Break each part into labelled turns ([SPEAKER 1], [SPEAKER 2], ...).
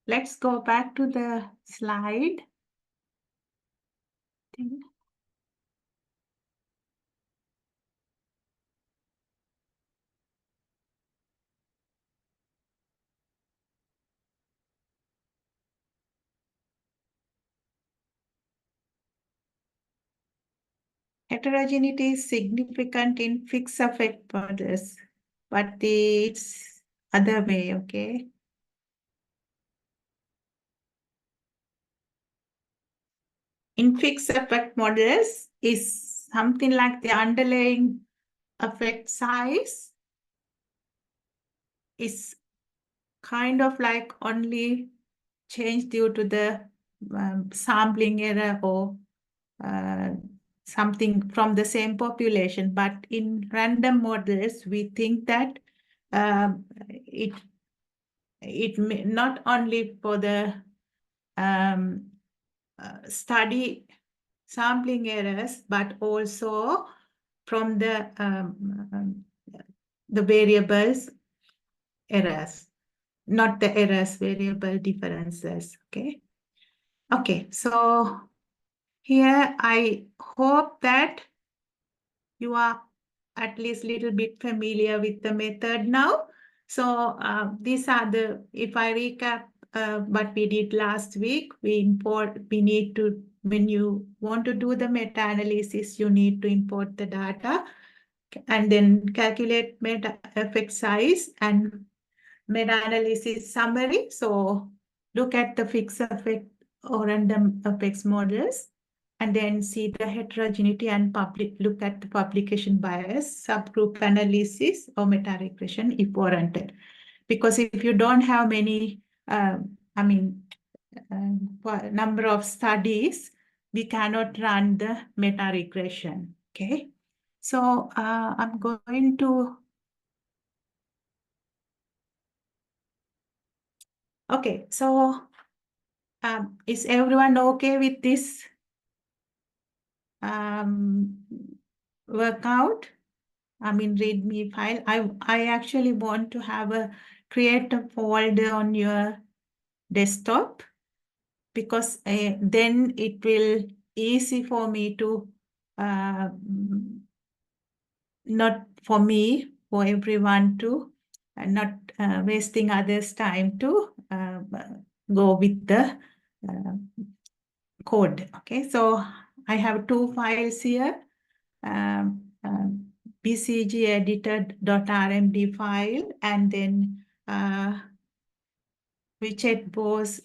[SPEAKER 1] Let's go back to the slide. Heterogeneity is significant in fixed effect models, but it's other way, okay? In fixed effect models is something like the underlying effect size is kind of like only changed due to the sampling error or something from the same population. But in random models, we think that it may not only for the study sampling errors, but also from the variables errors, not the errors, variable differences. Okay. Okay. So here I hope that you are at least a little bit familiar with the method now. So these are the, if I recap what we did last week, we need to, when you want to do the meta-analysis, you need to import the data and then calculate meta effect size and meta-analysis summary. So look at the fixed effect or random effects models and then see the heterogeneity and look at the publication bias, subgroup analysis, or meta-regression if warranted. Because if you don't have many, number of studies, we cannot run the meta-regression, okay? So I'm going to, okay, so is everyone okay with this workout? I mean, README file. I actually want to have create a folder on your desktop because then it will easy for me to not for me, for everyone to not wasting others' time to go with the code. Okay, so I have two files here. BCG edited.rmd file and then Richard Bose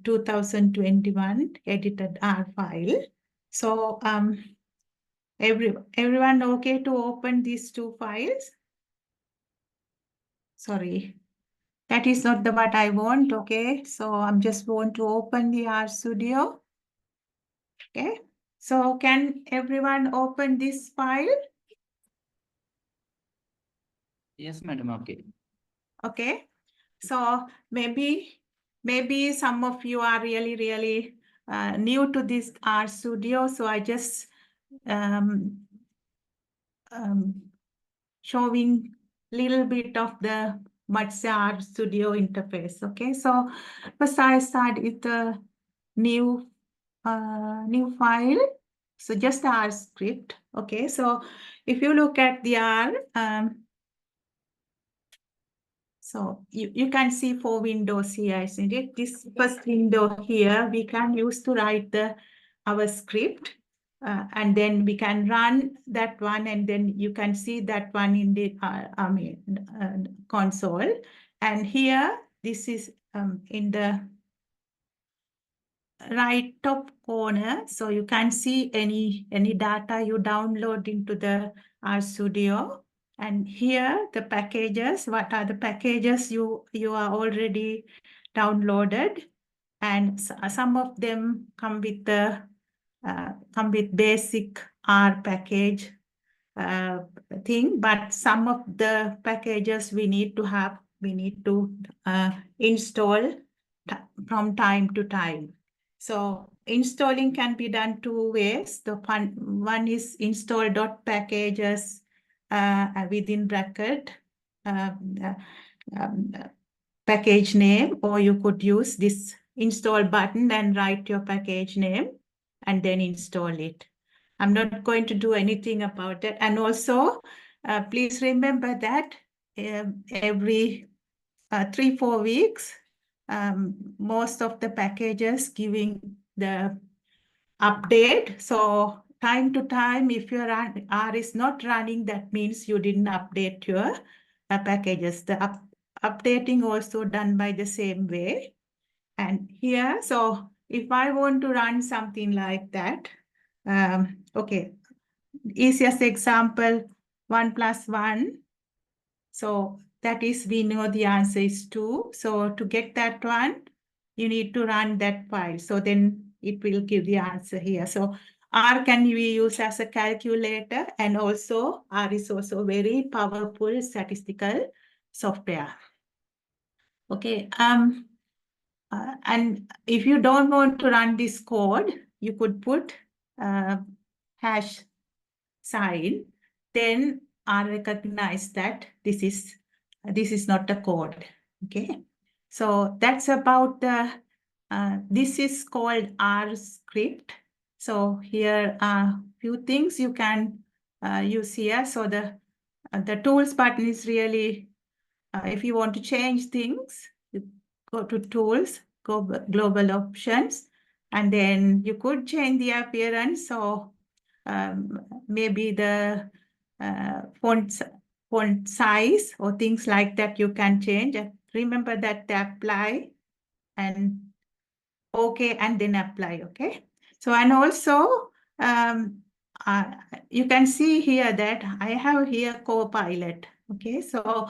[SPEAKER 1] 2021 edited R file. So everyone okay to open these two files? Sorry, that is not the what I want. Okay, so I'm just going to open the RStudio. Okay, so can everyone open this file?
[SPEAKER 2] Yes, madam. Okay.
[SPEAKER 1] Okay, so maybe some of you are really new to this RStudio, so I just showing little bit of the Matsya RStudio interface. Okay, so first I start with the new file. So just R script. Okay, so if you look at the R, so you can see 4 windows here, isn't it? This first window here, we can use to write our script. And then we can run that one, and then you can see that one in the console. And here, this is in the right top corner, so you can see any data you download into the RStudio. And here the packages, what are the packages you are already downloaded, and some of them come with the basic R package thing, but some of the packages we need to install from time to time. So installing can be done two ways. The one is install.packages within bracket package name, or you could use this install button and write your package name and then install it. I'm not going to do anything about it. And also, please remember that every 3-4 weeks, most of the packages giving the update. So time to time, if your R is not running, that means you didn't update your packages. The updating also done by the same way. And here, so if I want to run something like that, okay, easiest example, 1 plus 1. So that is, we know the answer is 2. So to get that one, you need to run that file. So then it will give the answer here. So R can be used as a calculator, and also R is also very powerful statistical software. Okay. And if you don't want to run this code, you could put hash sign, then R recognize that this is not a code. Okay, so that's about the this is called R script. So here are few things you can use here. So the tools button is really if you want to change things, you go to tools, go global options, and then you could change the appearance. So maybe the font size or things like that you can change. Remember that the apply and okay, and then apply. Okay. So, and also uh, you can see here that I have here Copilot. Okay. So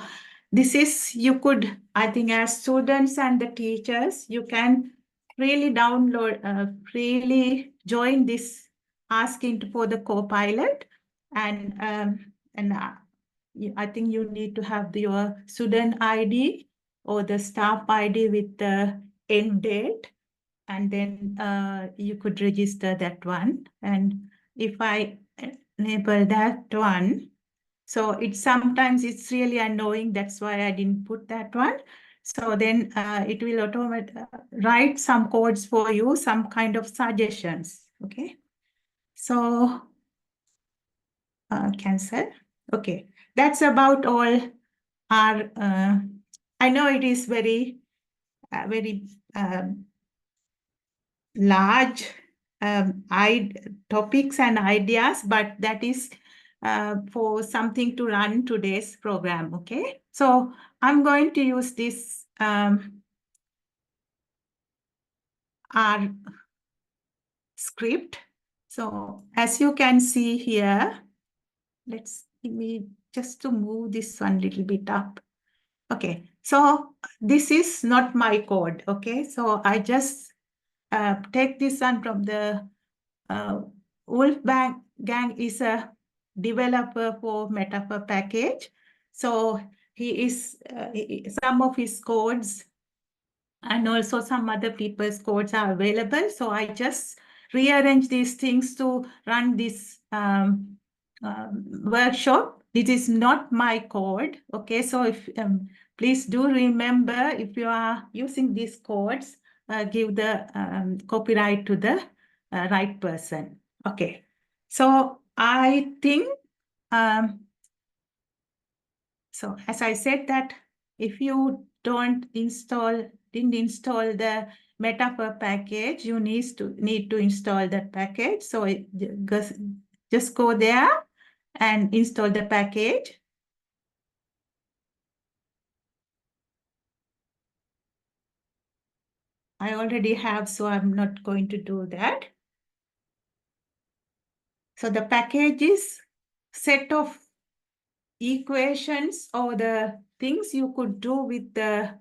[SPEAKER 1] this is, you could, I think as students and the teachers, you can really download, really join this asking for the Copilot, and I think you need to have your student ID or the staff ID with the end date, and then you could register that one. And if I enable that one, so sometimes it's really annoying. That's why I didn't put that one. So then it will automatically write some codes for you, some kind of suggestions. Okay. So cancel. Okay. That's about all our, I know it is very, very large topics and ideas, but that is for something to run today's program. Okay, so I'm going to use this R script. So as you can see here, let's give me just to move this one a little bit up. Okay, so this is not my code. Okay, so I just take this one from the Wolfgang is a developer for Metaphor package. So he is some of his codes and also some other people's codes are available. So I just rearrange these things to run this workshop. This is not my code. Okay, so if please do remember, if you are using these codes, give the copyright to the right person. Okay, so I think so as I said that if you didn't install the Metaphor package, you need to install that package. So just go there and install the package. I already have, so I'm not going to do that. So the package is set of equations or the things you could do with the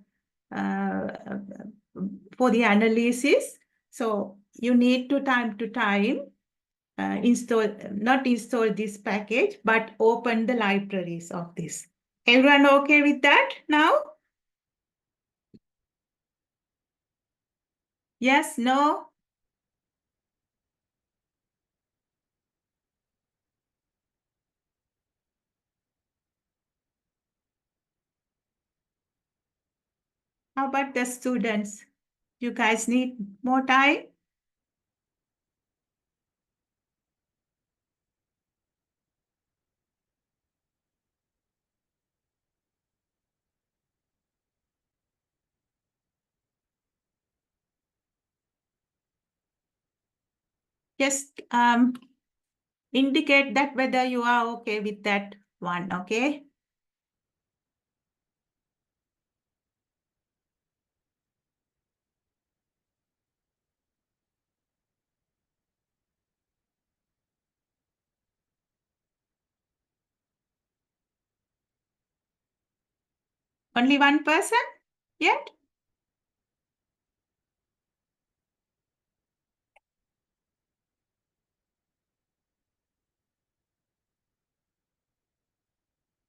[SPEAKER 1] for the analysis. So you need to time not install this package, but open the libraries of this. Everyone okay with that now? Yes, no? how about the students? You guys need more time? Just indicate that whether you are okay with that one, okay? Only one person yet?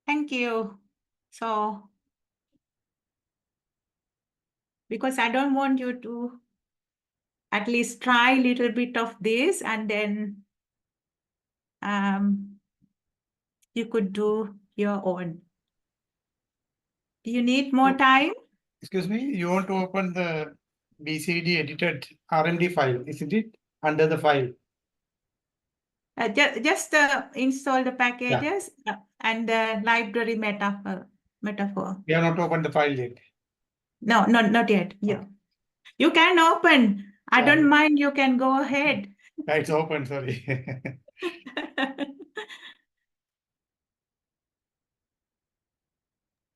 [SPEAKER 1] Thank you. So, because I don't want you to at least try a little bit of this and then you could do your own. Do you need more time?
[SPEAKER 3] Excuse me, you want to open the BCD edited RMD file, isn't it? Under the file.
[SPEAKER 1] Just install the packages and the library metaphor.
[SPEAKER 3] We have not opened the file yet.
[SPEAKER 1] No, not yet. Yeah. You can open. I don't mind. You can go ahead.
[SPEAKER 3] It's open, sorry.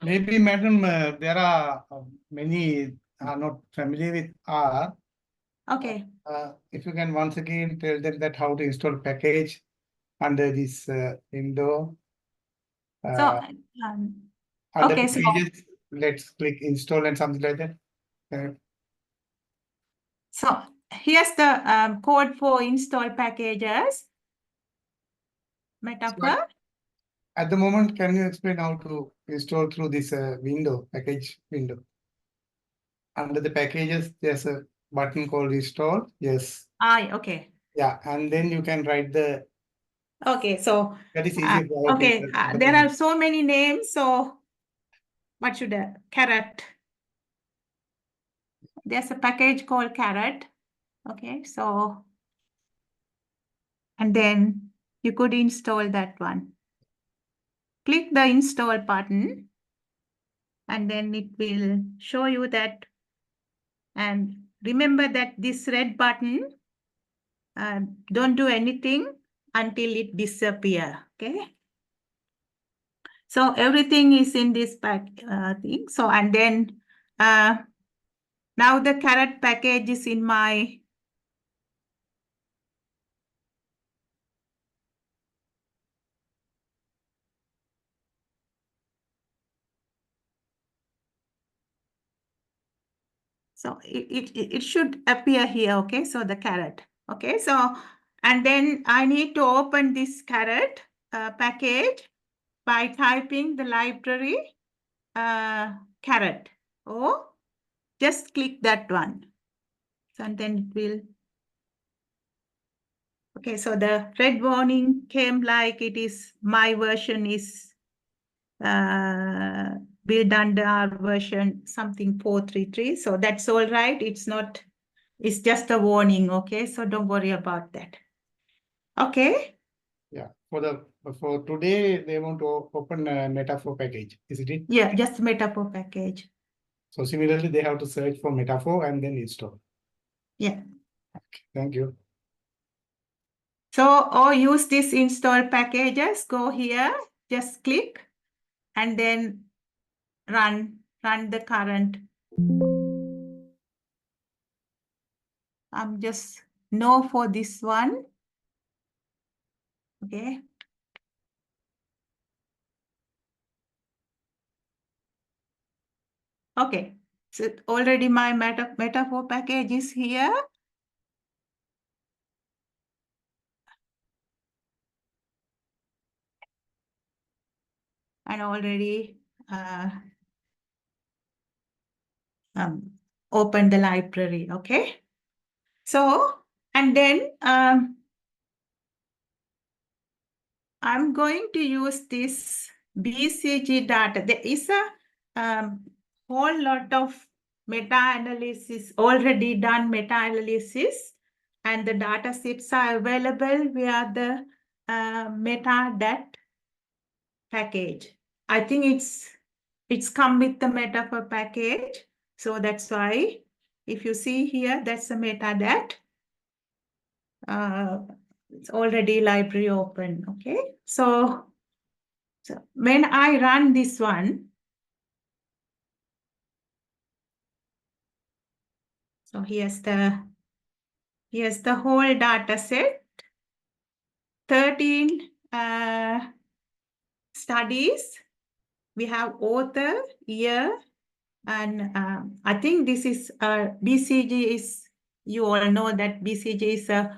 [SPEAKER 3] Maybe, madam, there are many are not familiar with R.
[SPEAKER 1] Okay.
[SPEAKER 3] If you can once again tell them that how to install package under this window.
[SPEAKER 1] So,
[SPEAKER 3] under
[SPEAKER 1] okay, so
[SPEAKER 3] pages, let's click install and something like that.
[SPEAKER 1] So here's the code for install packages. Metaphor.
[SPEAKER 3] At the moment, can you explain how to install through this window, package window? Under the packages, there's a button called install. Yes.
[SPEAKER 1] Okay.
[SPEAKER 3] Yeah, and then you can write the.
[SPEAKER 1] Okay, so
[SPEAKER 3] That is easy.
[SPEAKER 1] okay, there are so many names. So what should I? Carrot. There's a package called carrot. Okay, so and then you could install that one. Click the install button and then it will show you that. And remember that this red button, don't do anything until it disappears. Okay. So everything is in this thing. So and then now the carrot package is in my so it should appear here. Okay, so the carrot. Okay, so and then I need to open this carrot package by typing the library carrot. Oh, just click that one. So and then it will. Okay, so the red warning came like it is my version is build under our version something 433. So that's all right. It's not, it's just a warning. Okay, so don't worry about that. Okay.
[SPEAKER 3] Yeah, for today they want to open a metaphor package, isn't it?
[SPEAKER 1] Yeah, just metaphor package.
[SPEAKER 3] So similarly, they have to search for metaphor and then install.
[SPEAKER 1] Yeah.
[SPEAKER 3] Okay, thank you.
[SPEAKER 1] So or use this install packages. Go here, just click, and then run the current. I'm just no for this one. Okay. Okay. So already my metaphor package is here. And already open the library. Okay. So, and then I'm going to use this BCG data. There is a whole lot of meta-analysis, already done meta-analysis, and the data sets are available via the meta-dat package. I think it's come with the metaphor package. So that's why if you see here, that's a meta-dat. It's already library open, okay? So when I run this one, so here's the whole data set, 13 studies. We have author, year, and I think this is BCG is, you all know that BCG is a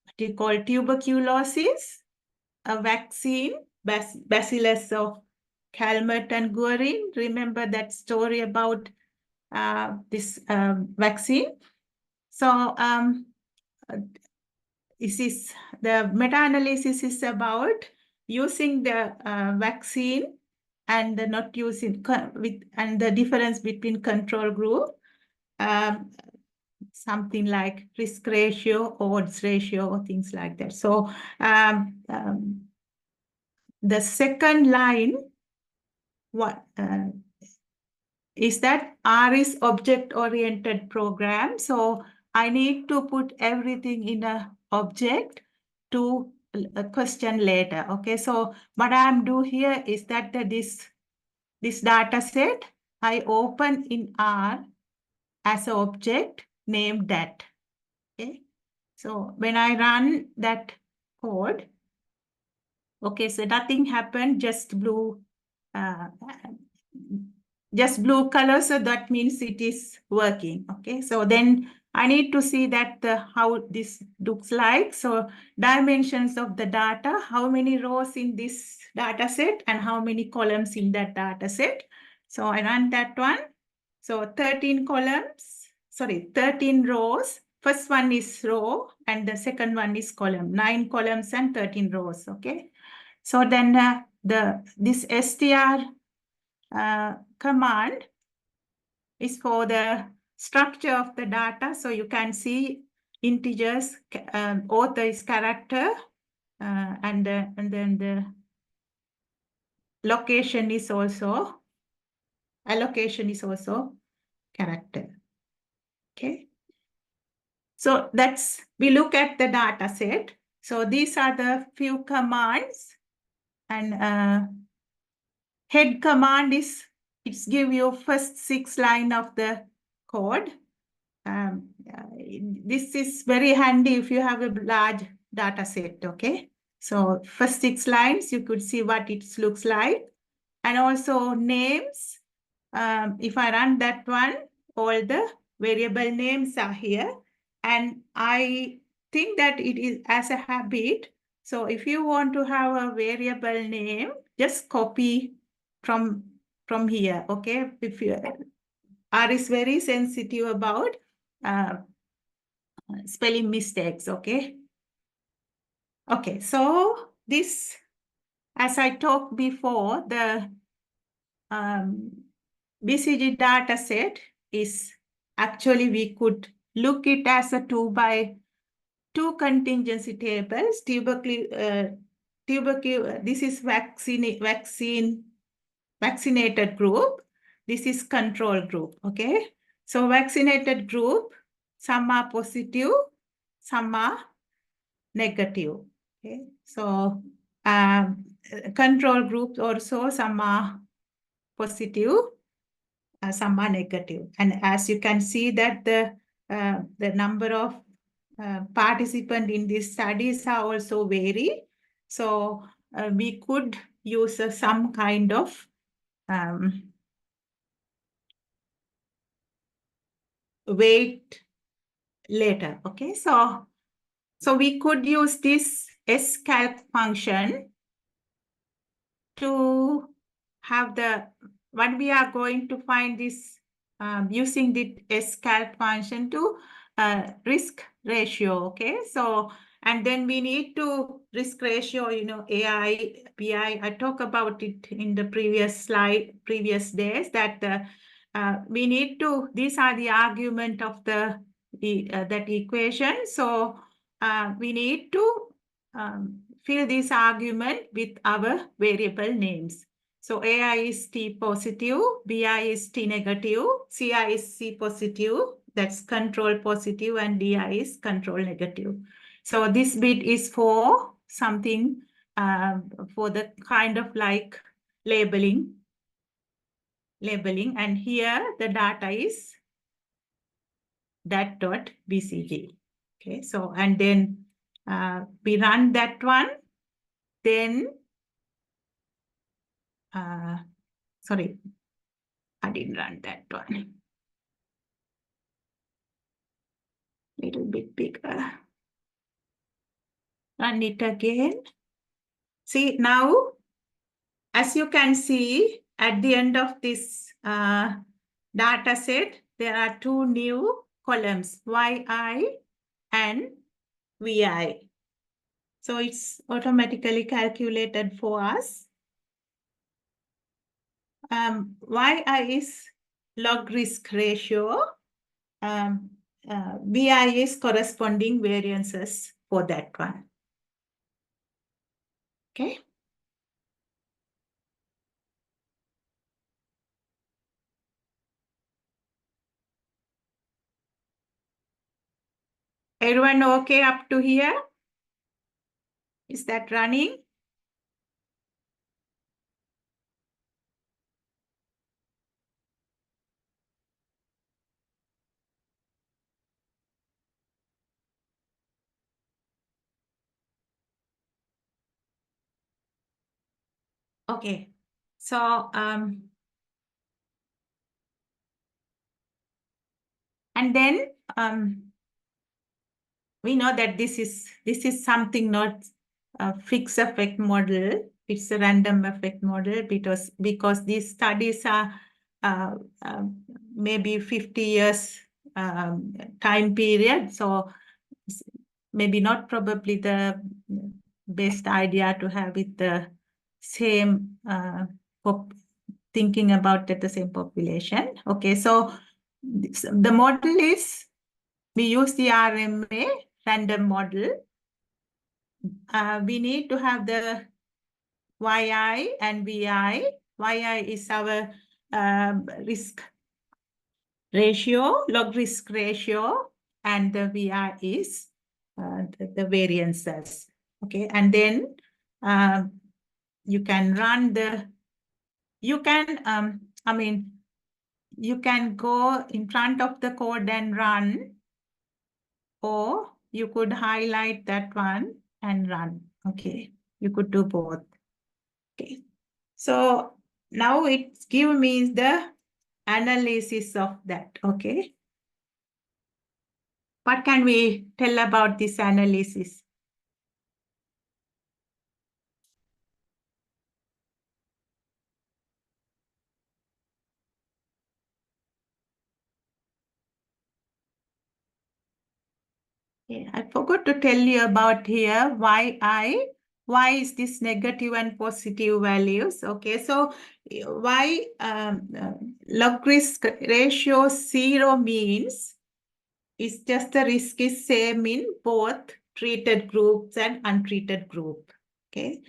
[SPEAKER 1] what you call tuberculosis, a vaccine, Bacillus of Calmette and Guerin. Remember that story about this vaccine? So this is the meta-analysis is about using the vaccine and the not using and the difference between control group, something like risk ratio, odds ratio, or things like that. So the second line, what is that R is object-oriented program. So I need to put everything in a object to a question later. Okay, so what I'm doing here is that this data set I open in R as an object named dat. Okay, so when I run that code, okay, so nothing happened, just blue color, so that means it is working. Okay, so then I need to see that how this looks like. So dimensions of the data, how many rows in this data set and how many columns in that data set. So I run that one. So 13 columns, sorry, 13 rows. First one is row and the second one is column, 9 columns and 13 rows. Okay, so then this str command is for the structure of the data. So you can see integers, author is character, and then the location is also, allocation is also character. Okay. So we look at the data set. So these are the few commands, and head command is, it's give you first 6 lines of the code. This is very handy if you have a large data set, okay? So first 6 lines, you could see what it looks like. And also names. If I run that one, all the variable names are here. And I think that it is as a habit. So if you want to have a variable name, just copy from here, okay? If you R is very sensitive about spelling mistakes, okay? Okay, so this, as I talked before, the BCG data set is actually, we could look it as a 2x2 contingency tables. This is vaccinated group. This is control group, okay? So vaccinated group, some are positive, some are negative, okay? So control groups also, some are positive, some are negative. And as you can see that the number of participants in these studies are also vary. So we could use some kind of weight later, okay? So we could use this scalc function to have what we are going to find is using the scalc function to risk ratio, okay? So, and then we need to risk ratio, you know, AI, PI, I talked about it in the previous slide, previous days, that we need to, these are the argument of that equation. So we need to fill this argument with our variable names. So AI is T positive, BI is T negative, CI is C positive, that's control positive, and DI is control negative. So this bit is for something, for the kind of like labeling, and here the data is that dot BCG. Okay, so and then we run that one, then sorry, I didn't run that one. Little bit bigger. Run it again. See now, as you can see, at the end of this data set, there are two new columns, YI and VI. So it's automatically calculated for us. YI is log risk ratio. VI is corresponding variances for that one. Okay. Everyone okay up to here? Is that running? Okay. So and then we know that this is something not a fixed effect model. It's a random effect model because these studies are maybe 50 years time period. So maybe not probably the best idea to have it the same thinking about the same population. Okay, so the model is, we use the RMA random model. We need to have the YI and VI. YI is our risk ratio, log risk ratio, and the VI is the variances. Okay, and then you can run the, you can, I mean, you can go in front of the code and run, or you could highlight that one and run. Okay, you could do both. Okay, so now it gives me the analysis of that. Okay, what can we tell about this analysis? Yeah, I forgot to tell you about here why is this negative and positive values. Okay, so why log risk ratio 0 means it's just the risk is same in both treated groups and untreated group. Okay,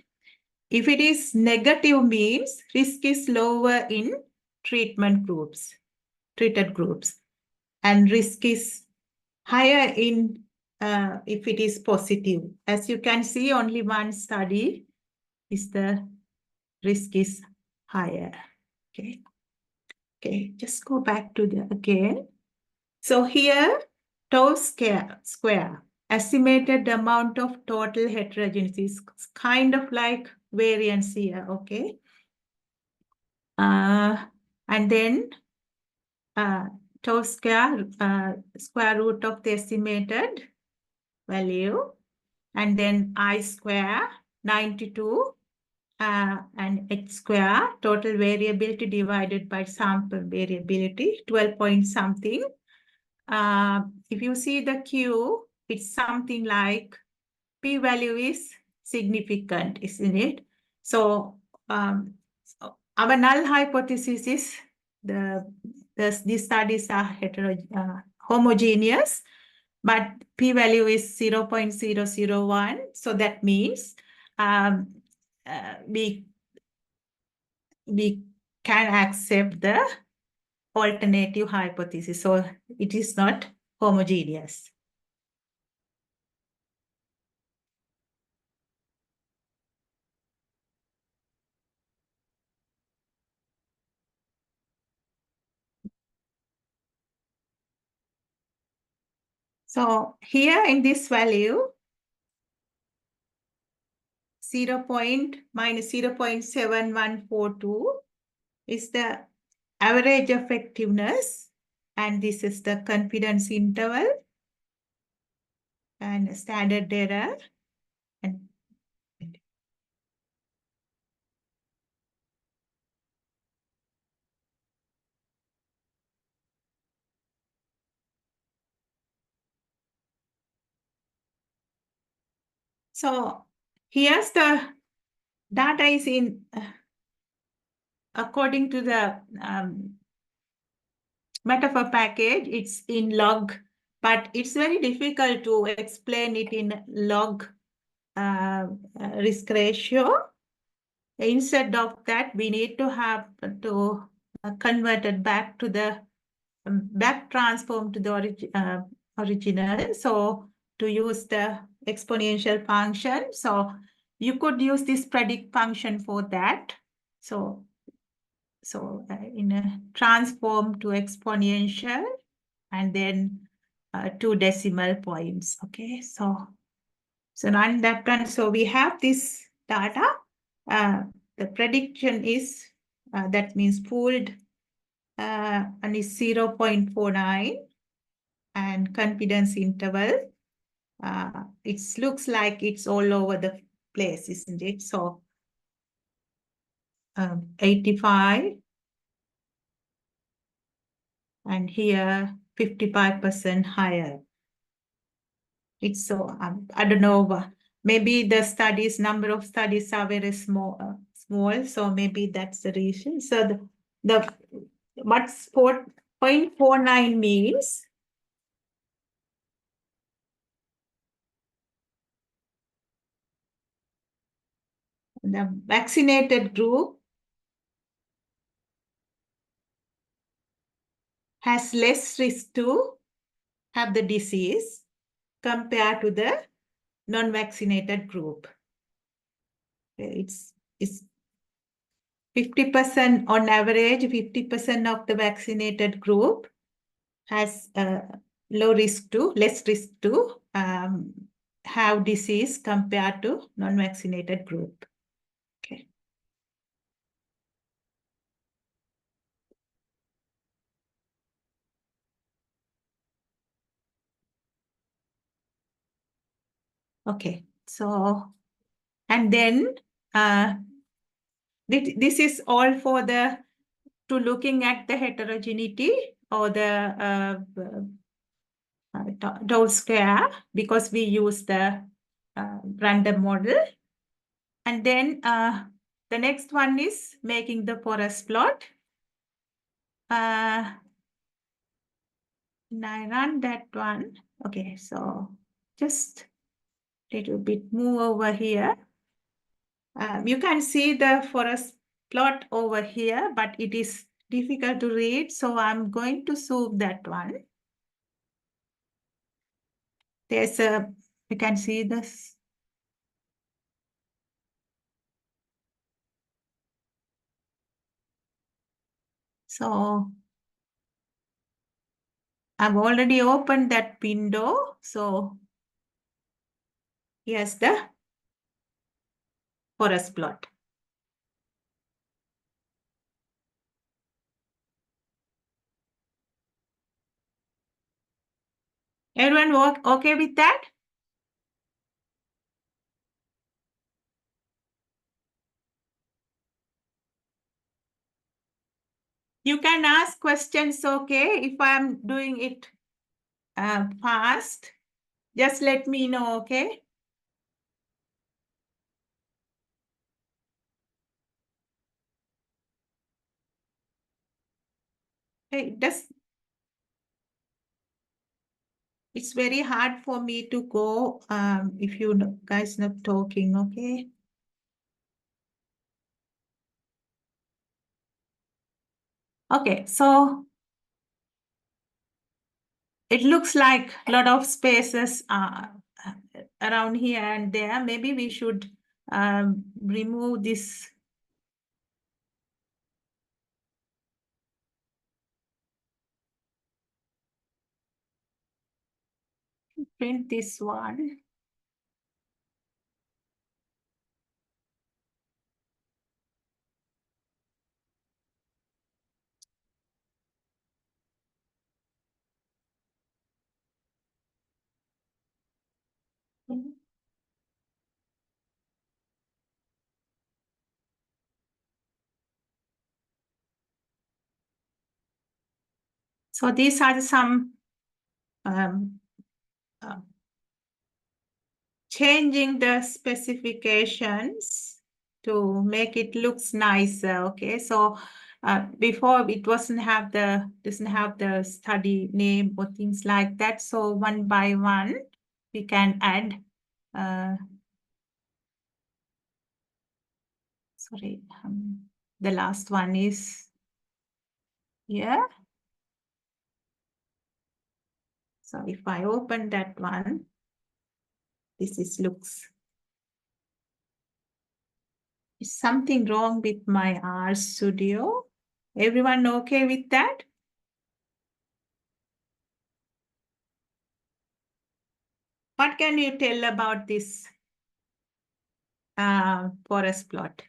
[SPEAKER 1] if it is negative means risk is lower in treated groups, and risk is higher in if it is positive. As you can see, only one study is the risk is higher. Okay. Okay, just go back to the again. So here, tau square, estimated amount of total heterogeneity is kind of like variance here. Okay. And then tau square, square root of the estimated value, and then I square 92 and H square total variability divided by sample variability 12 point something. If you see the Q, it's something like P value is significant, isn't it? So our null hypothesis is these studies are homogeneous, but p-value is 0.001. So that means we can accept the alternative hypothesis. So it is not homogeneous. So here in this value, minus 0.7142 is the average effectiveness, and this is the confidence interval and standard error. And so here's the data is in according to the metaphor package, it's in log, but it's very difficult to explain it in log risk ratio. Instead of that, we need to have to convert it back to the back transform to the original. So to use the exponential function, so you could use this predict function for that. So in a transform to exponential, and then 2 decimal points. Okay, so run that one. So we have this data. The prediction is that means pooled and is 0.49, and confidence interval. It looks like it's all over the place, isn't it? So 85, and here 55% higher. It's so I don't know. Maybe the number of studies are very small. So maybe that's the reason. So what's 0.49 means? The vaccinated group has less risk to have the disease compared to the non-vaccinated group. It's 50% on average, 50% of the vaccinated group has less risk to have disease compared to non-vaccinated group. Okay. Okay, so, and then this is all for to looking at the heterogeneity or the tau square, because we use the random model. And then the next one is making the forest plot. And I run that one. Okay, so just a little bit move over here. You can see the forest plot over here, but it is difficult to read, so I'm going to zoom that one. You can see this. So I've already opened that window. So here's the forest plot. Everyone okay with that? You can ask questions, okay? If I'm doing it fast, just let me know, okay? It's very hard for me to go if you guys not talking, okay? Okay, so it looks like a lot of spaces around here and there. Maybe we should remove this. Print this one. So these are some changing the specifications to make it looks nicer. Okay, so before it doesn't have the study name or things like that. So one by one we can add. Sorry, the last one is here. So if I open that one, this looks. Is something wrong with my R Studio? Everyone okay with that? What can you tell about this forest plot?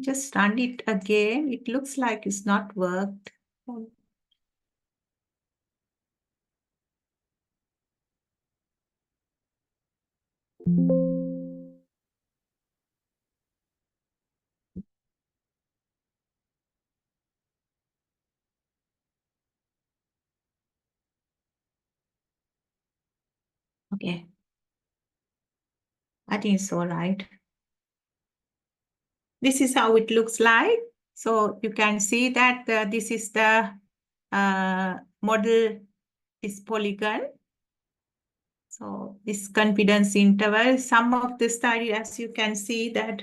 [SPEAKER 1] Just run it again. It looks like it's not worked. Okay. I think it's all right. This is how it looks like. So you can see that this is the model is polygon. So this confidence interval, some of the study, as you can see that,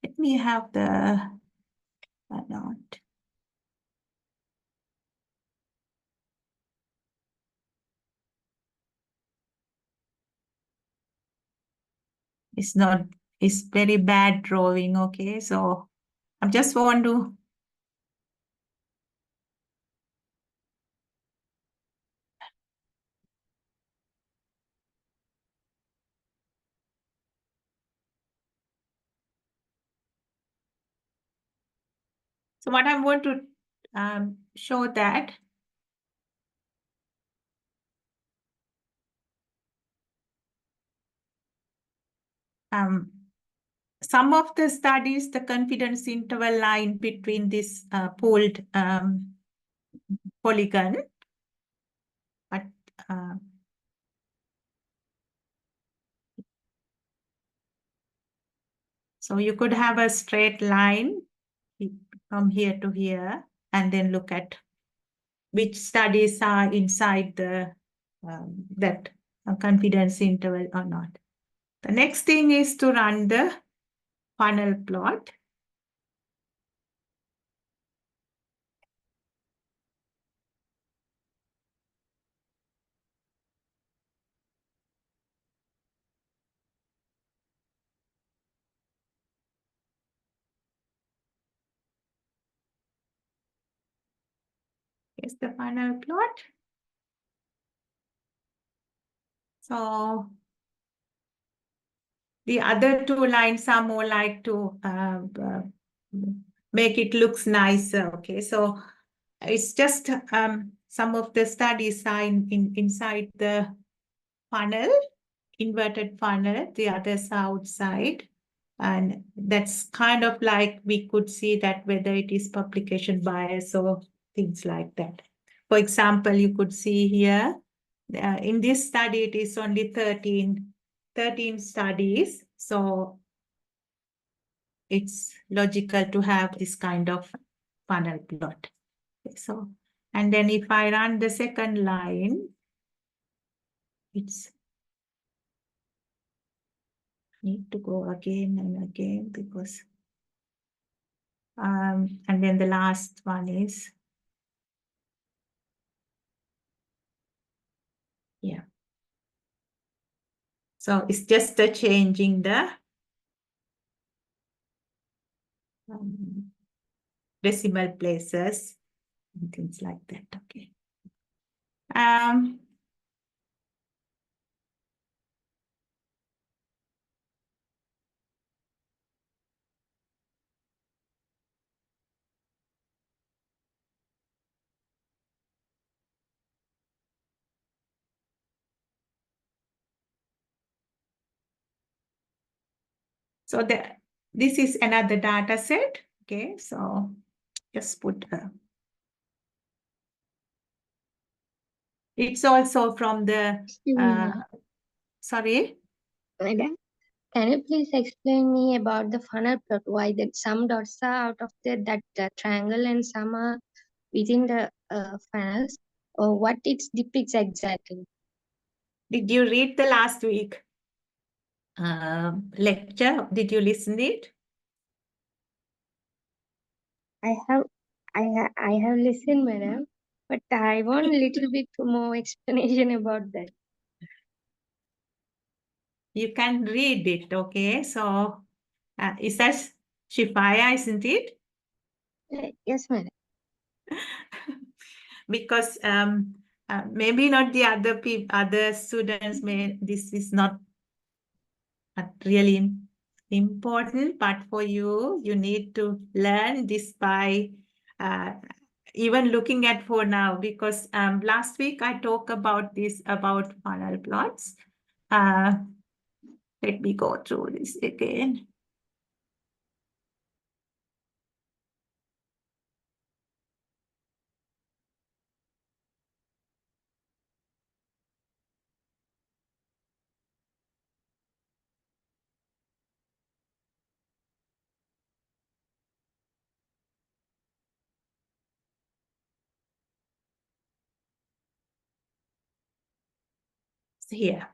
[SPEAKER 1] let me have the note. It's very bad drawing, okay? So I just want to. So what I'm going to show that. Some of the studies, the confidence interval line between this pooled polygon, but so you could have a straight line from here to here, and then look at which studies are inside the that confidence interval or not. The next thing is to run the funnel plot. Here's the funnel plot. So the other two lines are more like to make it looks nicer. Okay, so it's just some of the studies are inside the funnel, inverted funnel, the others are outside. And that's kind of like we could see that whether it is publication bias or things like that. For example, you could see here In this study, it is only 13 studies. So it's logical to have this kind of funnel plot. So, and then if I run the second line, it's need to go again and again because, and then the last one is, yeah. So it's just changing the decimal places and things like that. Okay. So this is another data set. Okay, so just put it's also from the
[SPEAKER 4] Excuse me, madam.
[SPEAKER 1] Sorry.
[SPEAKER 4] Madam, can you please explain me about the funnel plot? Why that some dots are out of that triangle and some are within the funnels? Or what it depicts exactly?
[SPEAKER 1] Did you read the last week lecture? Did you listen it?
[SPEAKER 4] I have listened, madam, but I want a little bit more explanation about that.
[SPEAKER 1] You can read it, okay? So is that Shifaya, isn't it?
[SPEAKER 4] Yes, madam.
[SPEAKER 1] Because maybe not the other students this is not really important, but for you need to learn this by even looking at for now, because last week I talked about this, about funnel plots. Let me go through this again. Here.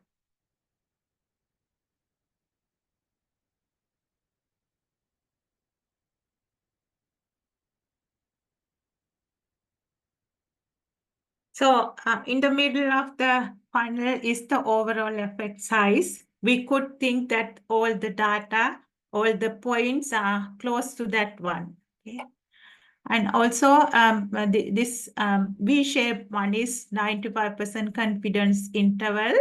[SPEAKER 1] So in the middle of the funnel is the overall effect size. We could think that all the data, all the points are close to that one. Okay. And also this V-shaped one is 95% confidence interval.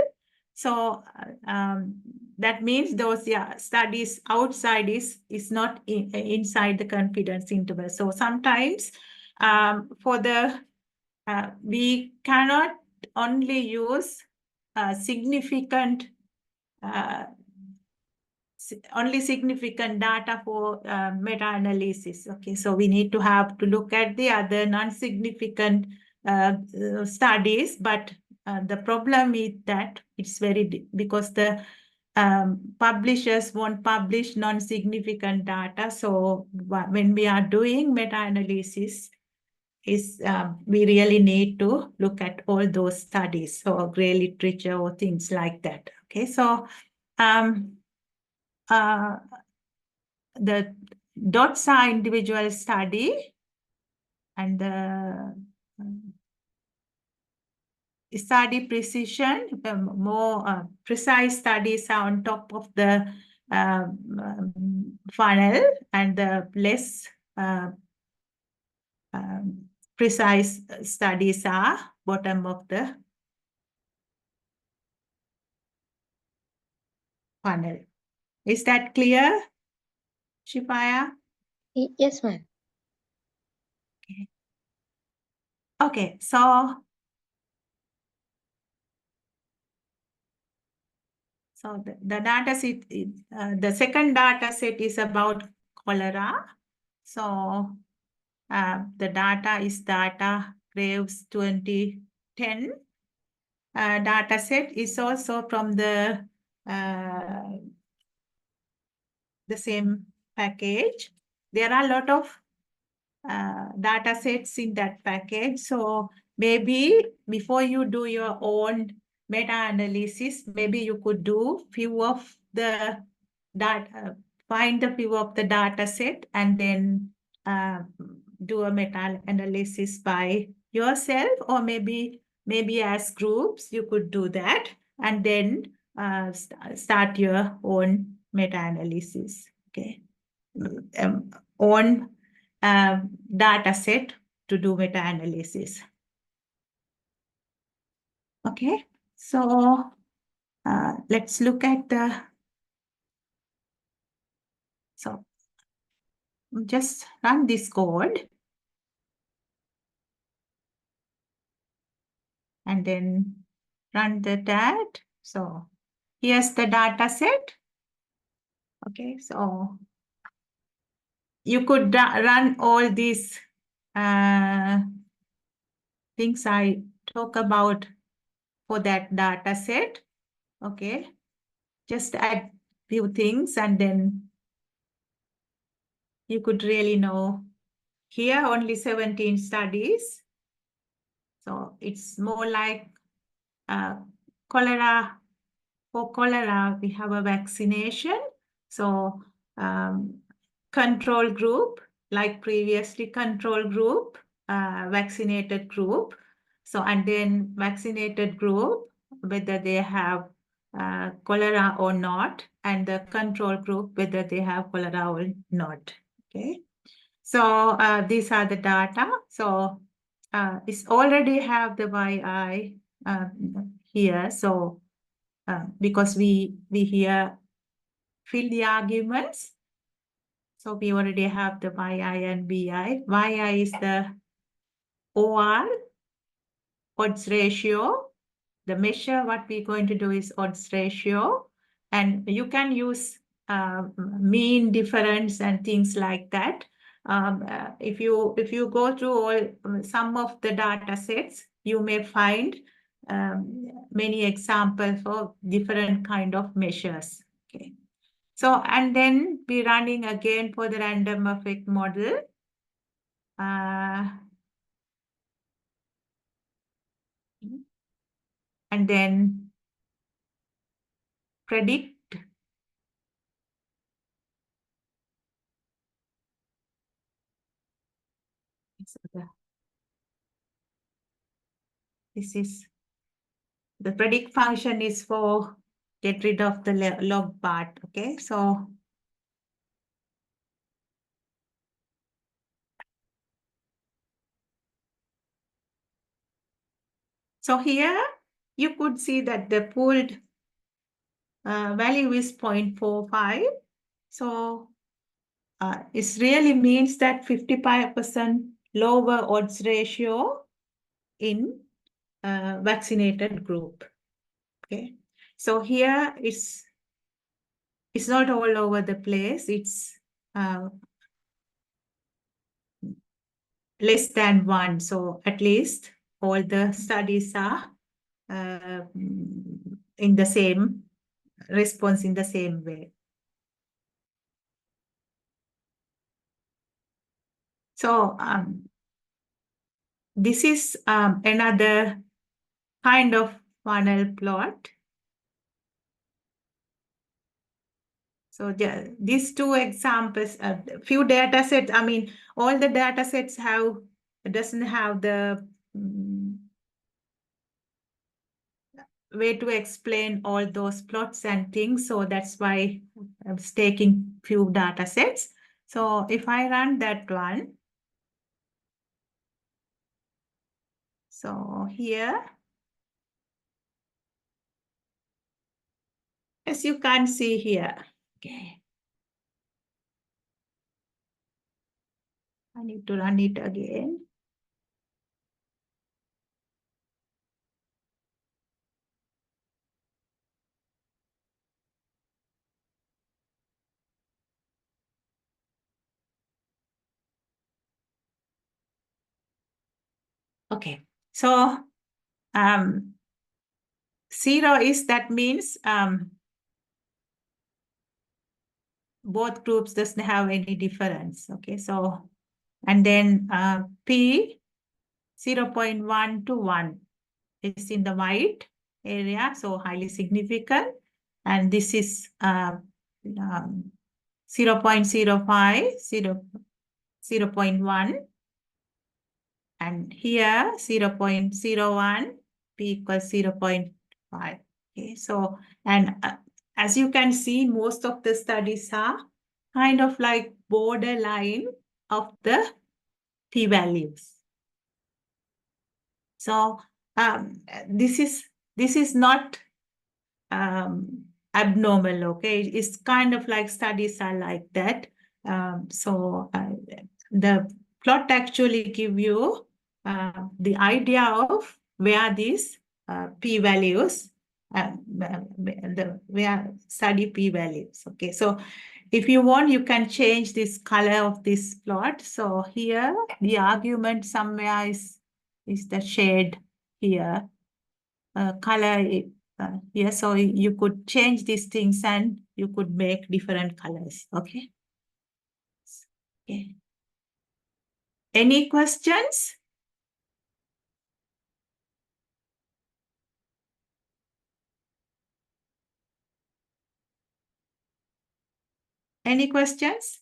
[SPEAKER 1] So that means those studies outside is not inside the confidence interval. So sometimes for the we cannot only use significant data for meta-analysis. Okay, so we need to have to look at the other non-significant studies, but the problem is that it's very because the publishers won't publish non-significant data. So when we are doing meta-analysis, we really need to look at all those studies, so gray literature or things like that. Okay, so the dots are individual study, and the study precision, more precise studies are on top of the funnel, and the less precise studies are bottom of the funnel. Is that clear, Shifaya?
[SPEAKER 4] Yes, ma'am.
[SPEAKER 1] Okay, so the data set, the second data set is about cholera. So the data is data Graves 2010. data set is also from the same package. There are a lot of data sets in that package. So maybe before you do your own meta-analysis, maybe you could do few of the data, find a few of the data set and then do a meta-analysis by yourself, or maybe as groups you could do that and then start your own meta-analysis. Okay. On data set to do meta-analysis. Okay, so let's look at so just run this code and then run the that. So here's the data set. Okay, so you could run all these things I talk about for that data set. Okay, just add few things and then you could really know. Here only 17 studies. So it's more like cholera. For cholera, we have a vaccination. So control group, like previously control group, vaccinated group. So and then vaccinated group, whether they have cholera or not, and the control group, whether they have cholera or not. Okay. So these are the data. So it's already have the YI here. So because we here fill the arguments. So we already have the YI and BI. YI is the OR, odds ratio. The measure, what we're going to do is odds ratio. And you can use mean difference and things like that. If you go through all some of the data sets, you may find many examples for different kind of measures. Okay. So, and then we're running again for the random effect model. And then predict. This is the predict function is for get rid of the log part. Okay, so here you could see that the pooled value is 0.45. So it really means that 55% lower odds ratio in vaccinated group. Okay, so here it's not all over the place. It's less than 1. So at least all the studies are in the same response in the same way. So this is another kind of funnel plot. So these two examples, few data sets, I mean, all the data sets doesn't have the way to explain all those plots and things. So that's why I was taking few data sets. So if I run that one, so here, as you can see here, okay. I need to run it again. Okay, so 0 is, that means both groups doesn't have any difference. Okay, so, and then P 0.1 to 1 is in the white area, so highly significant. And this is 0.05, 0.1. And here 0.01, P equals 0.5. Okay, so, and as you can see, most of the studies are kind of like borderline of the p-values. So this is not abnormal. Okay, it's kind of like studies are like that. So the plot actually give you the idea of where these p-values, where study p-values. Okay, so if you want, you can change this color of this plot. So here, the argument somewhere is the shade here, color here. So you could change these things and you could make different colors. Okay. Okay. Any questions? Any questions?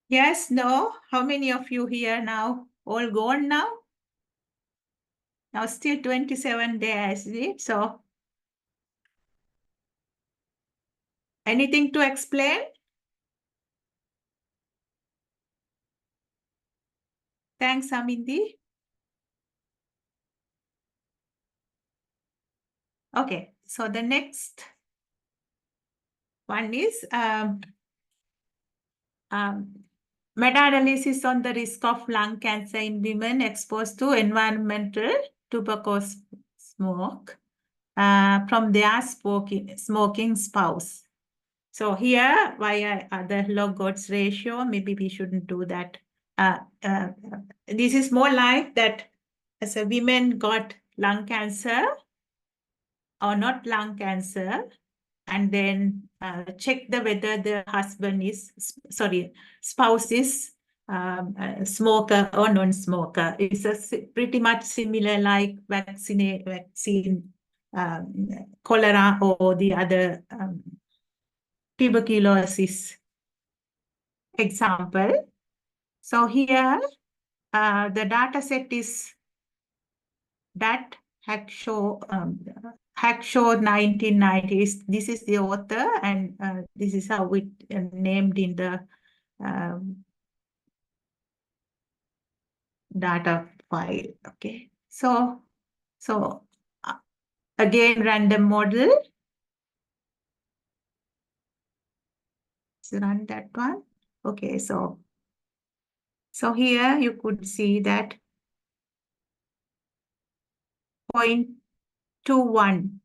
[SPEAKER 1] Yes, no? How many of you here now? All gone now? Now still 27 days, is it? So anything to explain? Thanks, Amindi. Okay, so the next one is meta-analysis on the risk of lung cancer in women exposed to environmental tobacco smoke from their smoking spouse. So here, via the log-odds ratio, maybe we shouldn't do that. This is more like that as a women got lung cancer or not lung cancer, and then check whether the husband is, spouse is a smoker or non-smoker. It's pretty much similar like vaccine, cholera or the other tuberculosis example. So here, the data set is that Hackshaw 1990s. This is the author, and this is how it named in the data file. Okay, so again, random model. Let's run that one. Okay, so here you could see that 0.21.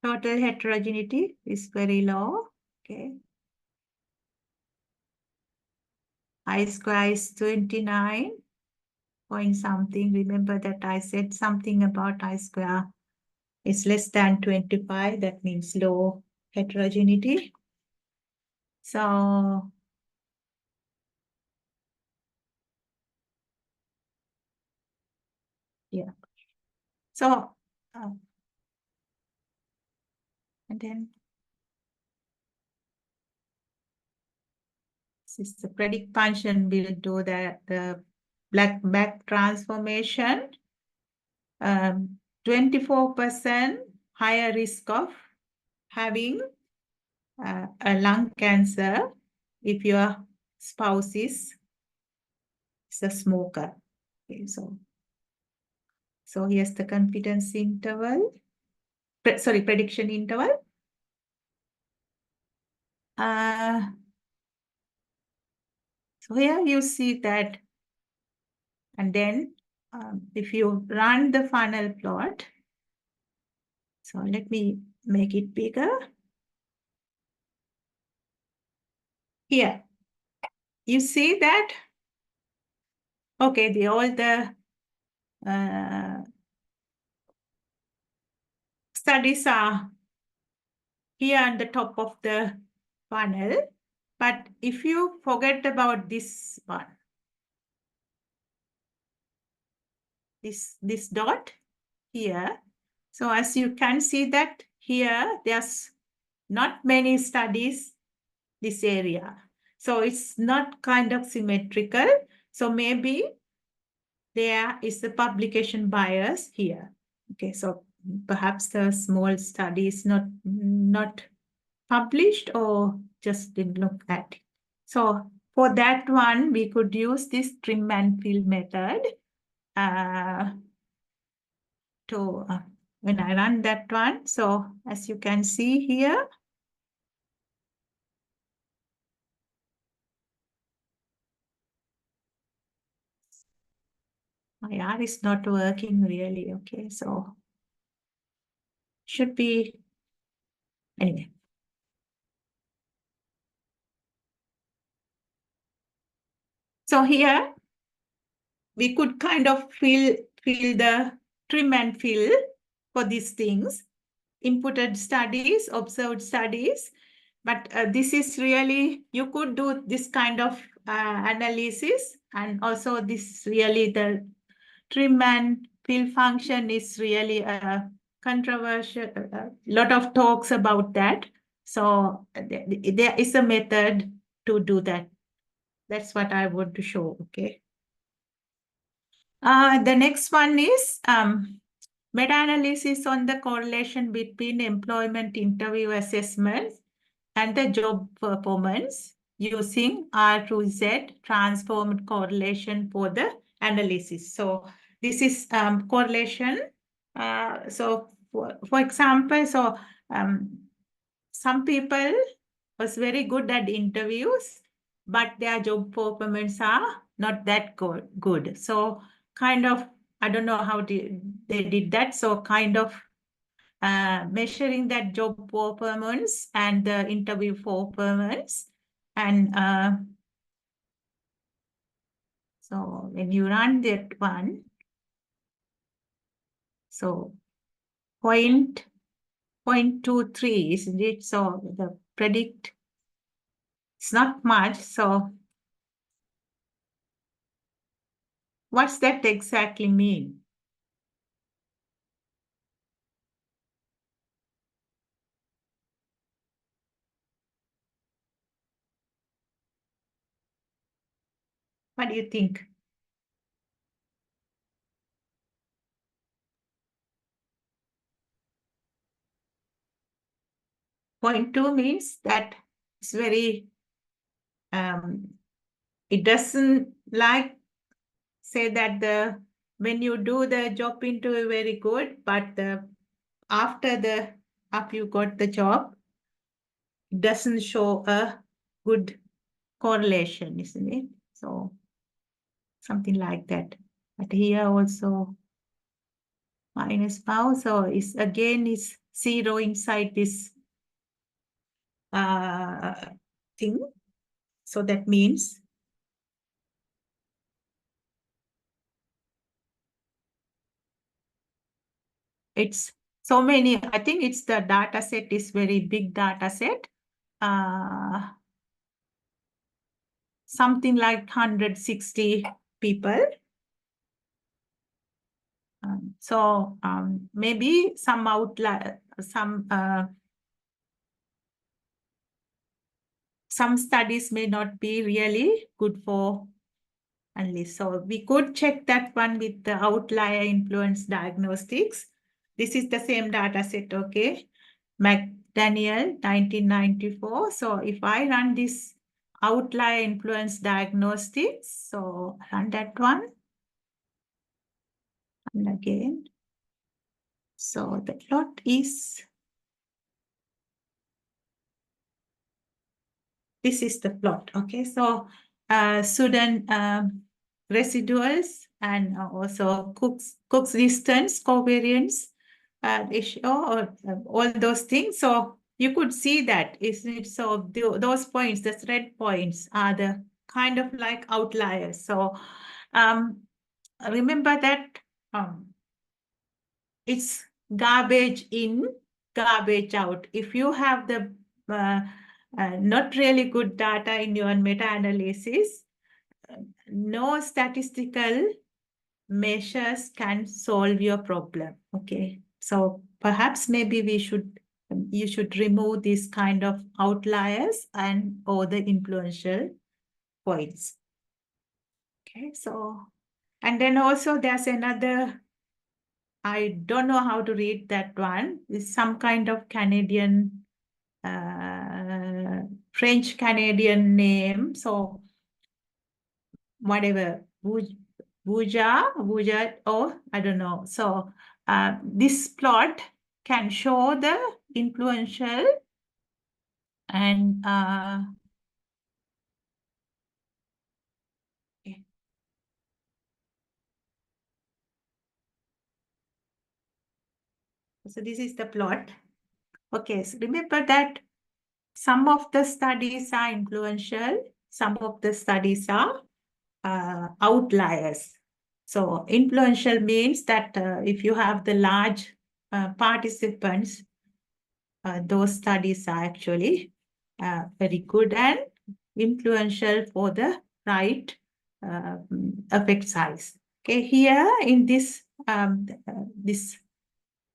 [SPEAKER 1] Total heterogeneity is very low. Okay. I-square is 29 point something. Remember that I said something about I-square is less than 25. That means low heterogeneity. So yeah. So and then this is the predict function will do the black back transformation. 24% higher risk of having a lung cancer if your spouse is a smoker. Okay, so here's the confidence interval. Prediction interval. So here you see that, and then if you run the funnel plot, so let me make it bigger. Here, you see that? Okay, all the studies are here on the top of the funnel. But if you forget about this one, this dot here, so as you can see that here, there's not many studies this area. So it's not kind of symmetrical. So maybe there is a publication bias here. Okay, so perhaps the small study is not published or just didn't look at it. So for that one, we could use this trim and fill method to when I run that one. So as you can see here, my R is not working really. Okay, so should be anyway. So here we could kind of fill the trim and fill for these things, inputted studies, observed studies. But this is really, you could do this kind of analysis, and also this really the trim and fill function is really a controversial, a lot of talks about that. So there is a method to do that. That's what I want to show, okay? The next one is meta-analysis on the correlation between employment interview assessments and the job performance using R2Z transformed correlation for the analysis. So this is correlation. So for example, so some people was very good at interviews, but their job performance are not that good. So kind of, I don't know how they did that. So kind of measuring that job performance and the interview performance. And so when you run that one, so 0.23, isn't it? So the predict, it's not much. So what's that exactly mean? What do you think? Point two means that it's very, it doesn't like say that when you do the job interview very good, but after you got the job, it doesn't show a good correlation, isn't it? So something like that. But here also minus power, so is again is zero inside this thing. So that means it's so many, I think it's the data set is very big data set. Something like 160 people. So maybe some outlier, some studies may not be really good for analysts. So we could check that one with the outlier influence diagnostics. This is the same data set, okay? McDaniel, 1994. So if I run this outlier influence diagnostics, so run that one. And again, so the plot is, this is the plot, okay? So Sudan residuals and also Cook's distance covariance ratio or all those things. So you could see that, isn't it? So those points, the red points, are the kind of like outliers. So remember that it's garbage in, garbage out. If you have the not really good data in your meta-analysis, no statistical measures can solve your problem. Okay, so perhaps maybe you should remove these kind of outliers and or the influential points. Okay, so and then also there's another, I don't know how to read that one. It's some kind of Canadian, French Canadian name. So whatever, Vuja, or I don't know. So this plot can show the influential and okay. So this is the plot. Okay, so remember that some of the studies are influential, some of the studies are outliers. So influential means that if you have the large participants, those studies are actually very good and influential for the right effect size. Okay, here in this this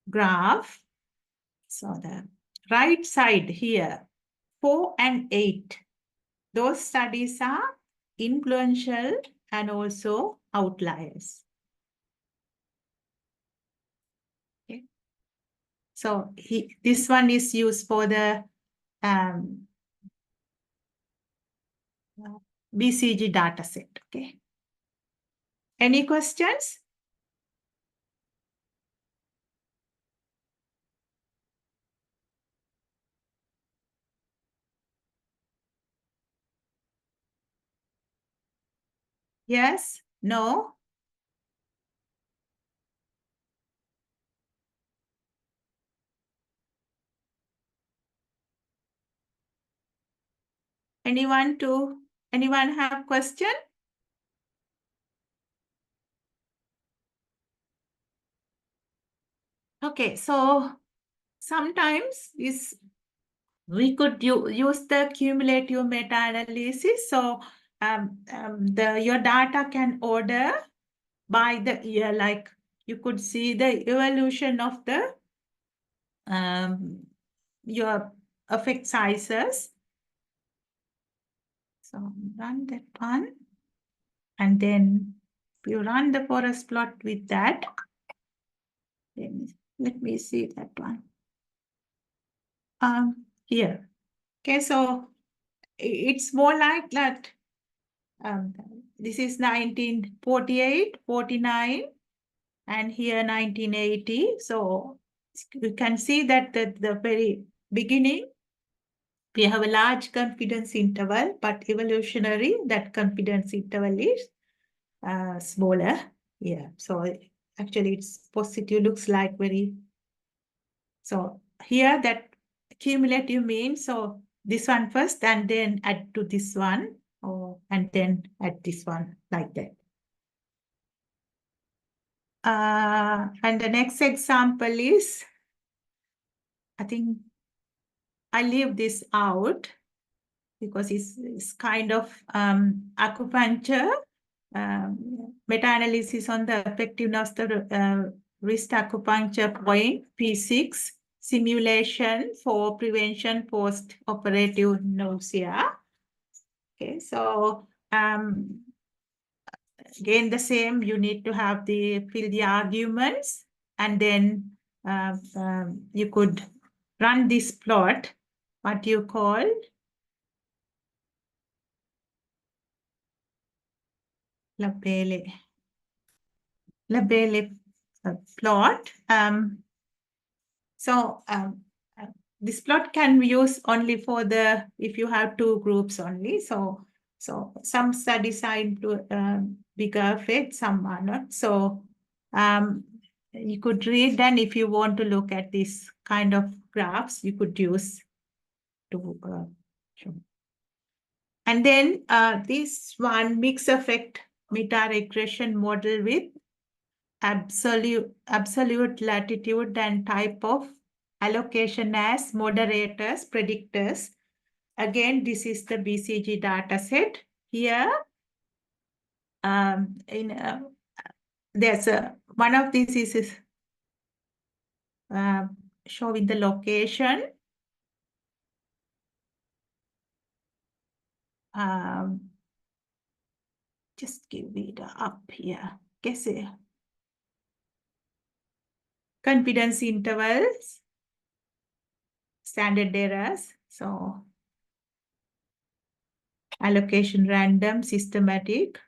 [SPEAKER 1] graph, so the right side here, 4 and 8, those studies are influential and also outliers. Okay. So this one is used for the BCG data set. Okay. Any questions? Yes? No? Anyone have question? Okay, so sometimes we could use the cumulative meta-analysis. So your data can order by the year, like you could see the evolution of the your effect sizes. So run that one. And then if you run the forest plot with that, then let me see that one. Here. Okay, so it's more like that. This is 1948, 49, and here 1980. So you can see that the very beginning, we have a large confidence interval, but evolutionary, that confidence interval is smaller. Yeah, so actually it's positive, looks like very. So here that cumulative means, so this one first and then add to this one, and then add this one like that. And the next example is, I think I leave this out because it's kind of acupuncture, meta-analysis on the effectiveness of the wrist acupuncture point, P6, simulation for prevention post-operative nausea. Okay, so again, the same, you need to have fill the arguments, and then you could run this plot, what you call Labelle plot. So this plot can be used only for if you have two groups only. So some studies are into bigger effects, some are not. So you could read, and if you want to look at this kind of graphs, you could use to show. And then this one mixed effect meta-regression model with absolute latitude and type of allocation as moderators, predictors. Again, this is the BCG data set. Here, there's one of these is showing the location. Just give it up here. Guess it. Confidence intervals, standard errors. So allocation random, systematic.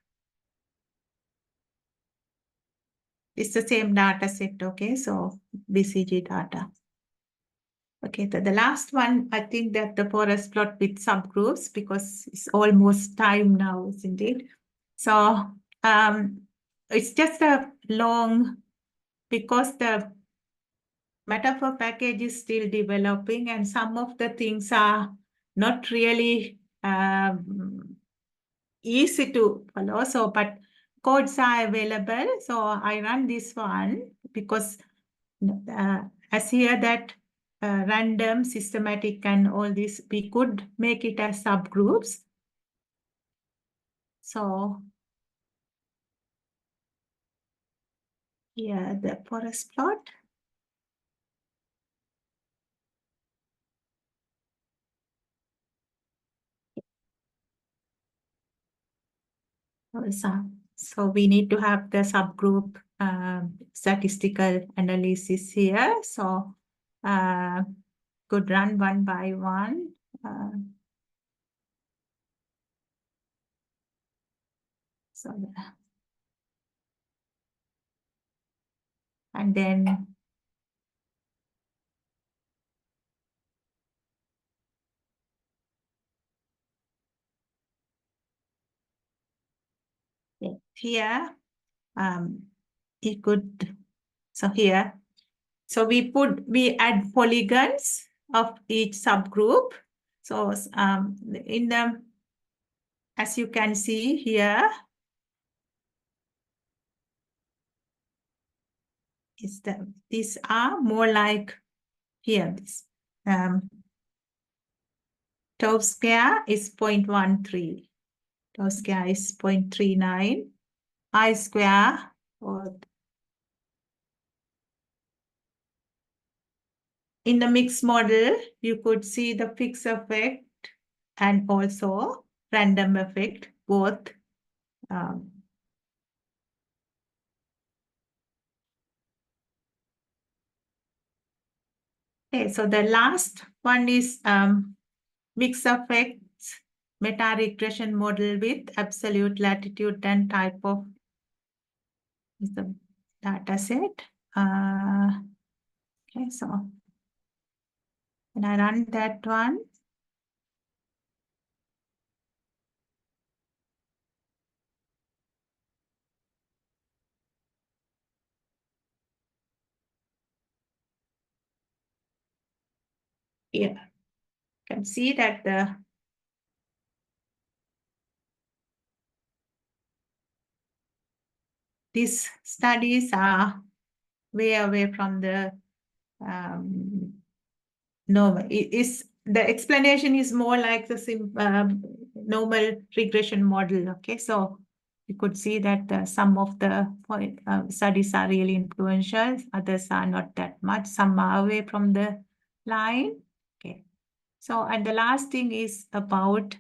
[SPEAKER 1] It's the same data set, okay? So BCG data. Okay, the last one, I think that the forest plot with subgroups, because it's almost time now, isn't it? So it's just a long, because the metaphor package is still developing and some of the things are not really easy to follow. So, but codes are available. So I run this one because as here that random, systematic and all this, we could make it as subgroups. So yeah, the forest plot. So we need to have the subgroup statistical analysis here. So could run one by one. And then here, it could, so here, so we add polygons of each subgroup. So in the, as you can see here, these are more like here. This tau square is 0.13. Tau square is 0.39. I square, or in the mixed model, you could see the fixed effect and also random effect, both. Okay, so the last one is mixed effects meta-regression model with absolute latitude and type of is the data set. Okay, so when I run that one, yeah, you can see that these studies are way away from the normal. The explanation is more like the normal regression model. Okay, so you could see that some of the studies are really influential, others are not that much. Some are away from the line. Okay, so and the last thing is about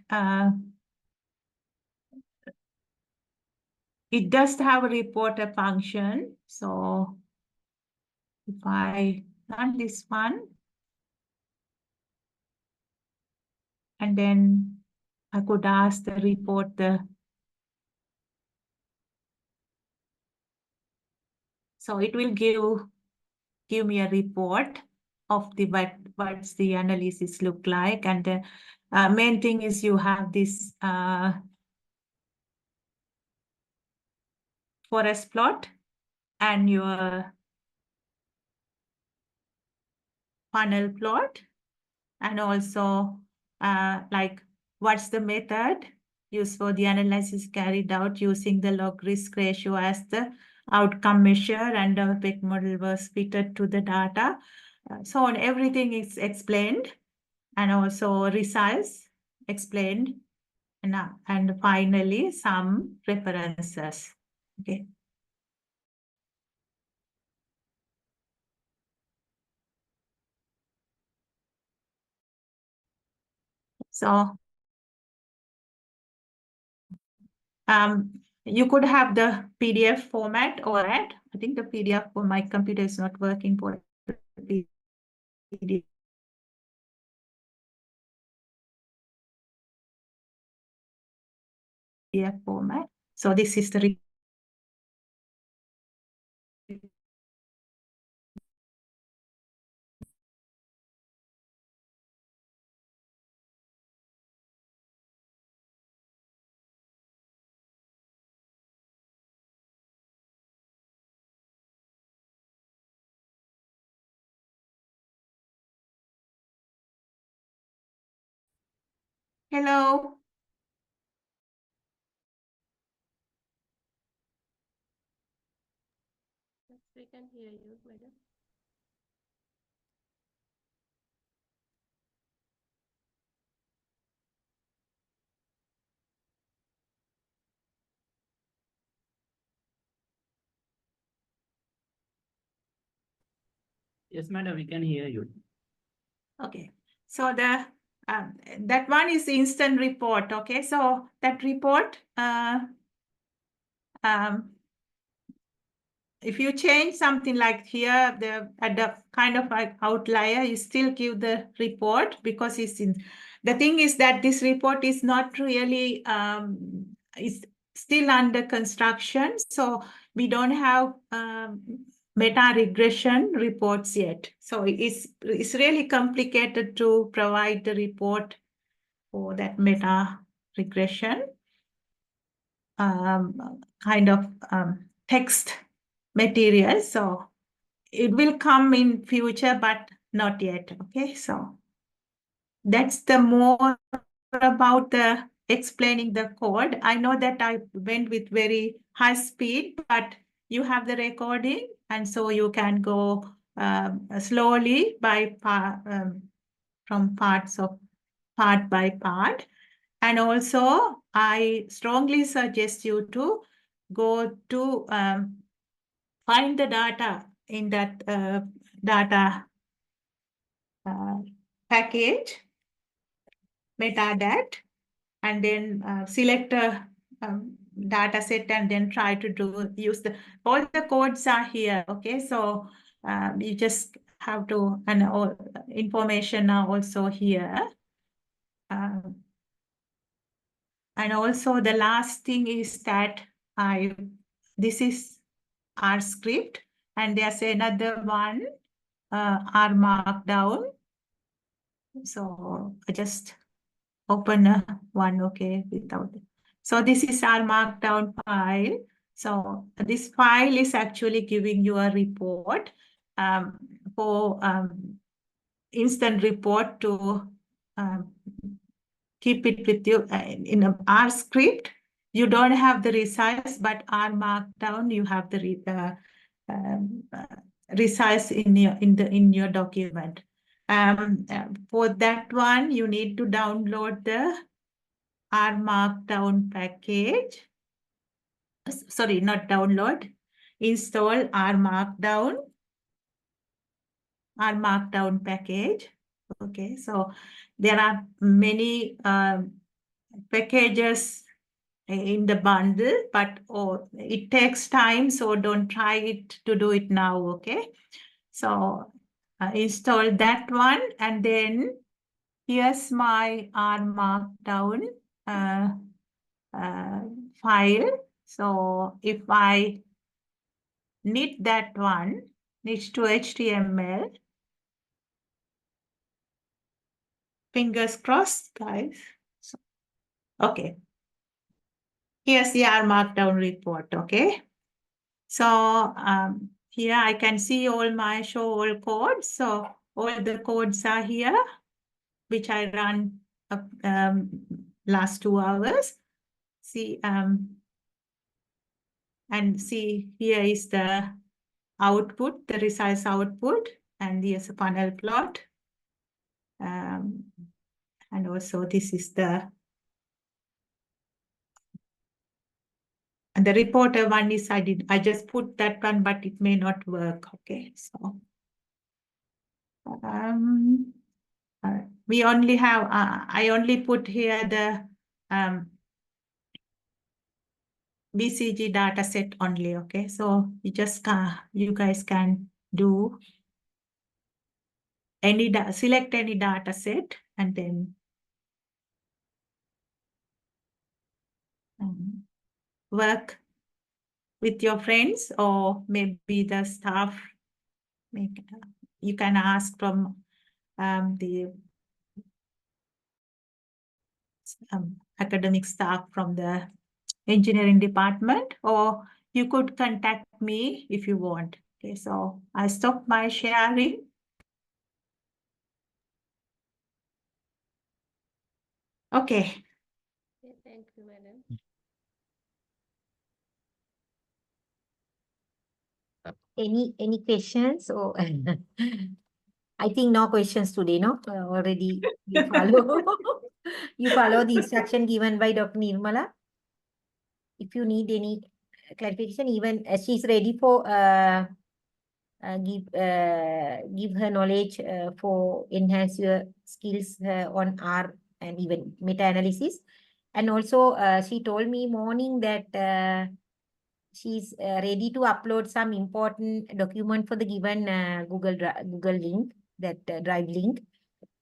[SPEAKER 1] it does have a reporter function. So if I run this one, and then I could ask the reporter. So it will give me a report of the what's the analysis look like. And the main thing is you have this forest plot and your funnel plot, and also like what's the method used for the analysis carried out using the log risk ratio as the outcome measure, and our PEC model was fitted to the data. So on everything is explained, and also results explained, and finally some references. Okay. So you could have the PDF format or add. I think the PDF for my computer is not working for the PDF format. So this is the hello.
[SPEAKER 5] Yes, we can hear you, madam.
[SPEAKER 2] Yes, madam, we can hear you.
[SPEAKER 1] Okay, so the that one is instant report. Okay, so that report, if you change something like here, at the kind of like outlier, you still give the report because it's in. The thing is that this report is not really is still under construction, so we don't have meta regression reports yet. So it's really complicated to provide the report for that meta regression kind of text material. So it will come in future, but not yet. Okay, so that's the more about the explaining the code. I know that I went with very high speed, but you have the recording, and so you can go slowly by from part by part. And also, I strongly suggest you to go to find the data in that data package, metadat, and then select a data set and then try to use all the codes are here. Okay, so you just have to, and all information are also here. And also the last thing is that this is R script, and there's another one, R markdown. So I just open one, okay, without. So this is our markdown file. So this file is actually giving you a report for instant report to keep it with you in a R script. You don't have the results, but R markdown you have the results in your document. For that one, you need to download the R markdown package. Sorry, not download. Install R markdown package. Okay, so there are many packages in the bundle, but it takes time, so don't try it to do it now. Okay, so install that one, and then here's my R markdown file. So if I need that one, needs to HTML. Fingers crossed, guys. So, okay. Here's the R markdown report. Okay. So here I can see all my show all codes. So all the codes are here, which I run last 2 hours. See, and see here is the output, the results output, and here's a funnel plot. And also this is the reporter one is I just put that one, but it may not work. Okay, so we only have I only put here the BCG data set only. Okay, so you just you guys can do any select any data set and then work with your friends or maybe the staff. You can ask from the academic staff from the engineering department, or you could contact me if you want. Okay, so I stop my sharing. Okay.
[SPEAKER 5] Okay, thank you, madam.
[SPEAKER 6] Any questions? Or I think no questions today, no? Already you follow you follow the instruction given by Dr. Nirmala. If you need any clarification, even she's ready for give her knowledge for enhance your skills on R and even meta-analysis. And also she told me morning that she's ready to upload some important document for the given Google link, that Drive link.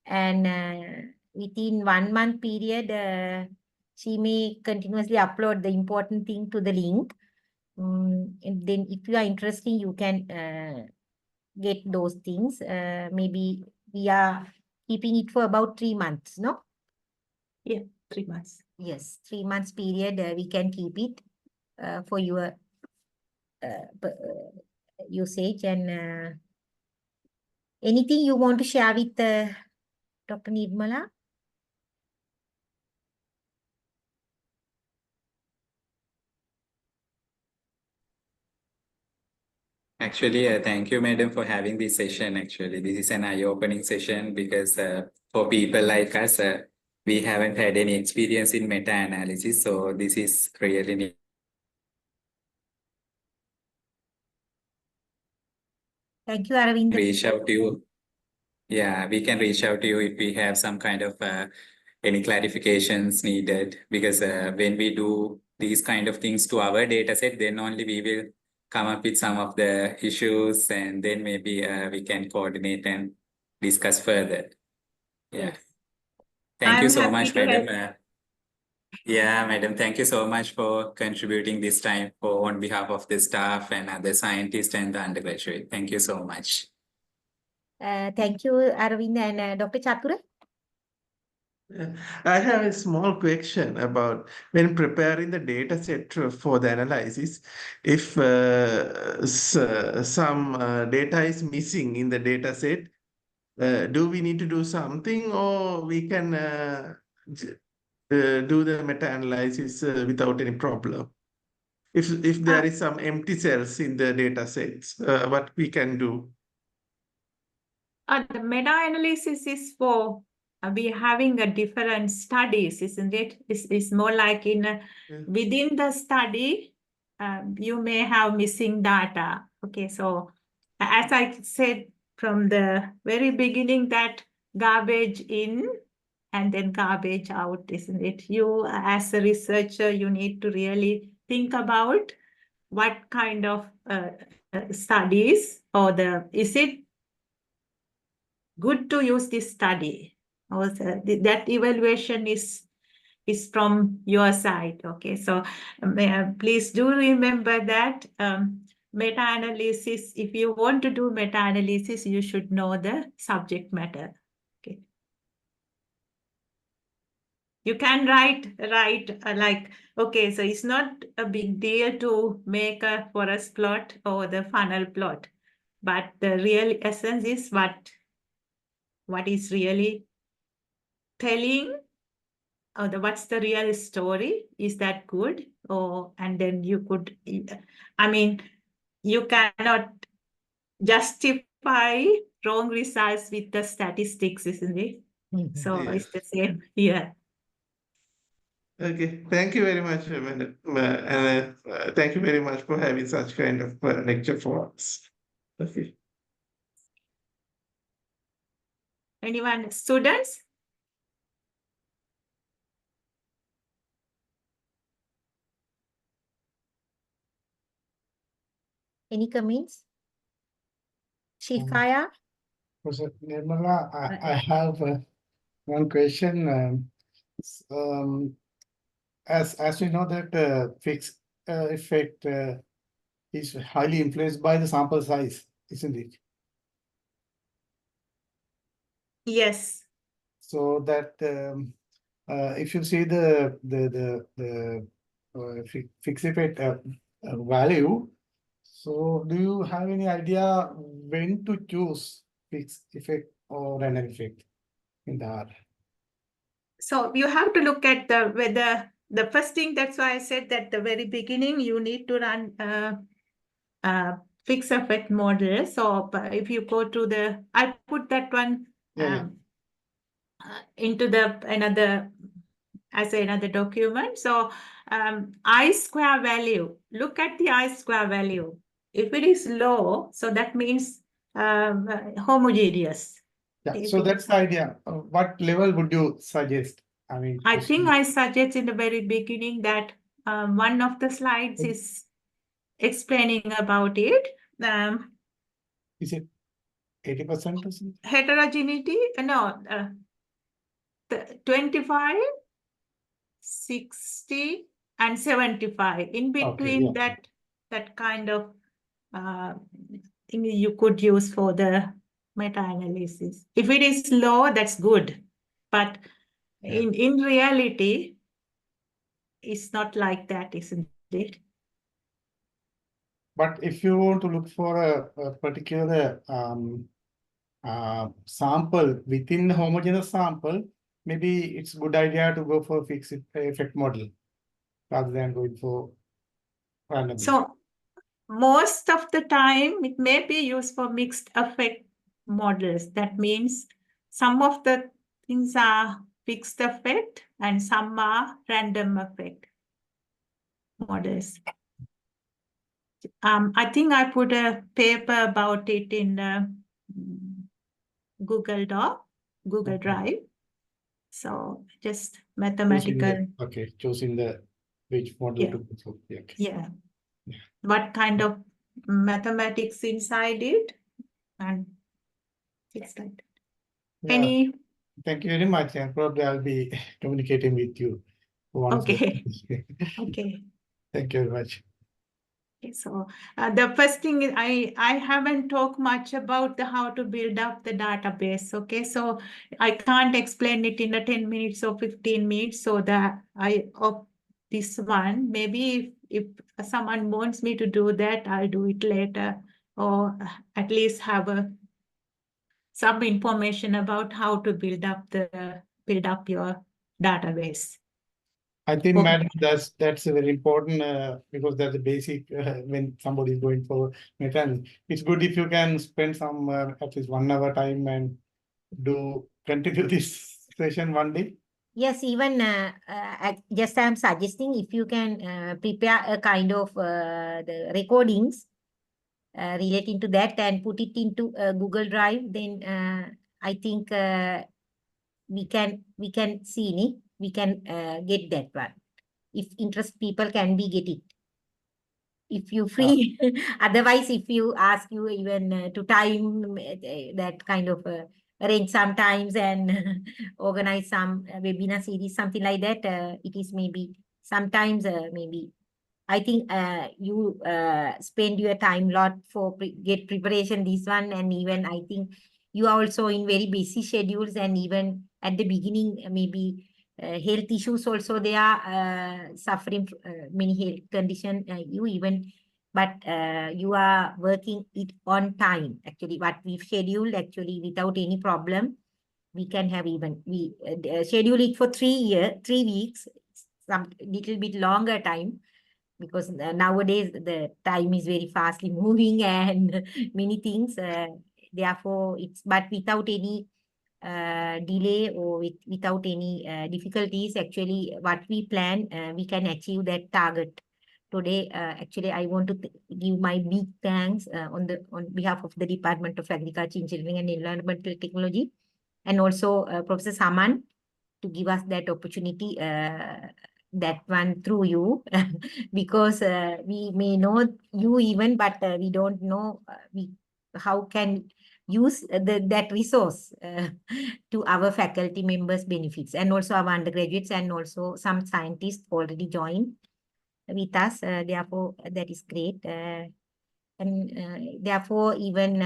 [SPEAKER 6] And within 1 month period, she may continuously upload the important thing to the link. And then if you are interested, you can get those things. Maybe we are keeping it for about 3 months, no?
[SPEAKER 1] Yeah, 3 months.
[SPEAKER 6] Yes, 3 months period, we can keep it for your usage. And anything you want to share with Dr. Nirmala?
[SPEAKER 2] Actually, thank you, madam, for having this session. Actually, this is an eye-opening session because for people like us, we haven't had any experience in meta-analysis. So this is really
[SPEAKER 6] Thank you, Aravind.
[SPEAKER 2] reach out to you. Yeah, we can reach out to you if we have some kind of any clarifications needed, because when we do these kind of things to our data set, then only we will come up with some of the issues, and then maybe we can coordinate and discuss further. Yeah.
[SPEAKER 6] Yes.
[SPEAKER 2] Thank you
[SPEAKER 1] I'm
[SPEAKER 2] so
[SPEAKER 1] happy
[SPEAKER 2] much,
[SPEAKER 1] to help.
[SPEAKER 2] madam. Yeah, madam, thank you so much for contributing this time on behalf of the staff and other scientists and the undergraduate. Thank you so much.
[SPEAKER 6] Thank you, Aravind. And Dr. Chatura?
[SPEAKER 7] I have a small question about when preparing the data set for the analysis. If some data is missing in the data set, do we need to do something, or we can do the meta-analysis without any problem? If there is some empty cells in the data sets, what we can do?
[SPEAKER 1] The meta-analysis is for we having a different studies, isn't it? It's more like in within the study, you may have missing data. Okay, so as I said from the very beginning, that garbage in and then garbage out, isn't it? You as a researcher, you need to really think about what kind of studies or is it good to use this study? Also, that evaluation is from your side. Okay, so please do remember that meta-analysis, if you want to do meta-analysis, you should know the subject matter. Okay. You can write like, okay, so it's not a big deal to make a forest plot or the funnel plot, but the real essence is what what is really telling, or what's the real story? Is that good? Or and then you could, I mean, you cannot justify wrong results with the statistics, isn't it? So
[SPEAKER 7] Yes.
[SPEAKER 1] it's the same here.
[SPEAKER 7] Okay, thank you very much, madam. And thank you very much for having such kind of lecture for us. Okay.
[SPEAKER 1] Anyone, students?
[SPEAKER 6] Any comments? Shikaya?
[SPEAKER 3] Professor Nirmala, I have one question. As we know that fixed effect is highly influenced by the sample size, isn't it?
[SPEAKER 1] Yes.
[SPEAKER 3] So that if you see the fixed effect value, so do you have any idea when to choose fixed effect or random effect in the R?
[SPEAKER 1] So you have to look at whether the first thing, that's why I said that the very beginning, you need to run fixed effect model. So if you go to I put that one into another document. So I-square value, look at the I-square value. If it is low, so that means homogeneous.
[SPEAKER 3] Yeah, so that's the idea. What level would you suggest? I mean,
[SPEAKER 1] I think I suggest in the very beginning that one of the slides is explaining about it.
[SPEAKER 3] Is it 80% or something?
[SPEAKER 1] Heterogeneity, no, 25, 60, and 75. In between that kind of thing you could use for the meta-analysis. If it is low, that's good. But in reality, it's not like that, isn't it?
[SPEAKER 3] But if you want to look for a particular sample within the homogeneous sample, maybe it's a good idea to go for fixed effect model rather than going for random.
[SPEAKER 1] So most of the time, it may be used for mixed effect models. That means some of the things are fixed effect and some are random effect models. I think I put a paper about it in Google Drive. So just mathematical.
[SPEAKER 3] Choosing the which model to go for.
[SPEAKER 1] Yeah. What kind of mathematics inside it, and it's like that. Any?
[SPEAKER 3] Thank you very much, and probably I'll be communicating with you.
[SPEAKER 1] Okay. Okay.
[SPEAKER 3] Thank you very much.
[SPEAKER 1] Okay, so the first thing is I haven't talked much about how to build up the database. Okay, so I can't explain it in 10 minutes or 15 minutes. So that of this one, maybe if someone wants me to do that, I'll do it later, or at least have some information about how to build up your database.
[SPEAKER 3] I think, madam, that's very important because that's the basic when somebody is going for meta. It's good if you can spend some at least 1 hour time and continue this session one day.
[SPEAKER 6] Yes, even just I'm suggesting if you can prepare a kind of the recordings relating to that and put it into Google Drive, then I think we can see it. We can get that one. If interest people can be get it. If you free, otherwise if you ask you even to time that kind of arrange sometimes and organize some webinar series, something like that, it is maybe sometimes maybe I think you spend your time lot for get preparation this one, and even I think you are also in very busy schedules, and even at the beginning maybe health issues also they are suffering many health condition but you are working it on time actually what we've scheduled actually without any problem. we can have even, we schedule it for 3 weeks, some little bit longer time, because nowadays the time is very fastly moving and many things. Therefore, it's, but without any delay or without any difficulties, actually what we plan, we can achieve that target. Today, actually, I want to give my big thanks on behalf of the Department of Agriculture, Engineering and Environmental Technology, and also Professor Saman, to give us that opportunity, that one through you, because we may know you even, but we don't know how can use that resource to our faculty members' benefits, and also our undergraduates, and also some scientists already joined with us. Therefore, that is great. And therefore, even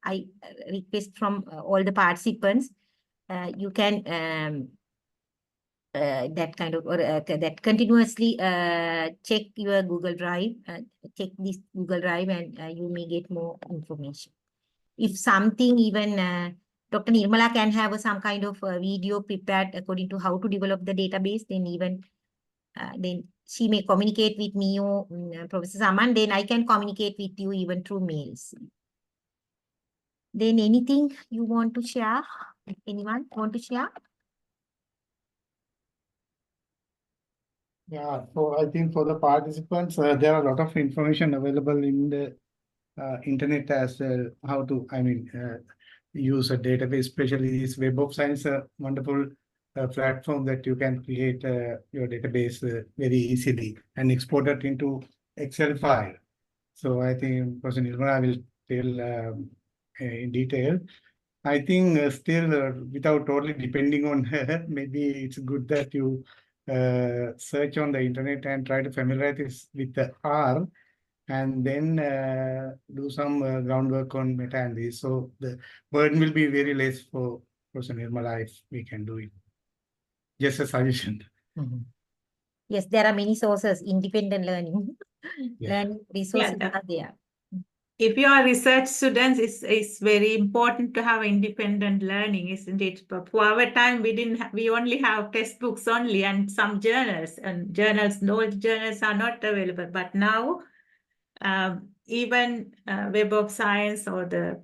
[SPEAKER 6] I request from all the participants, you can that kind of, or that continuously check your Google Drive, check this Google Drive, and you may get more information. If something, even Dr. Nirmala can have some kind of video prepared according to how to develop the database, then even then she may communicate with me or Professor Saman, then I can communicate with you even through mails. Then anything you want to share? Anyone want to share?
[SPEAKER 3] Yeah, so I think for the participants, there are a lot of information available in the internet as well, how to, use a database, especially this Web of Science, a wonderful platform that you can create your database very easily and export it into Excel file. So I think Professor Nirmala will tell in detail. I think still without totally depending on her, maybe it's good that you search on the internet and try to familiarize with the R, and then do some groundwork on meta-analysis. So the burden will be very less for Professor Nirmala if we can do it. Just a suggestion.
[SPEAKER 6] Yes, there are many sources, independent learning.
[SPEAKER 3] Yeah.
[SPEAKER 6] Learning resources
[SPEAKER 1] Yeah,
[SPEAKER 6] are there.
[SPEAKER 1] if you are research students, it's very important to have independent learning, isn't it? But for our time, we only have textbooks only and some journals, and those journals are not available. But now, even Web of Science or the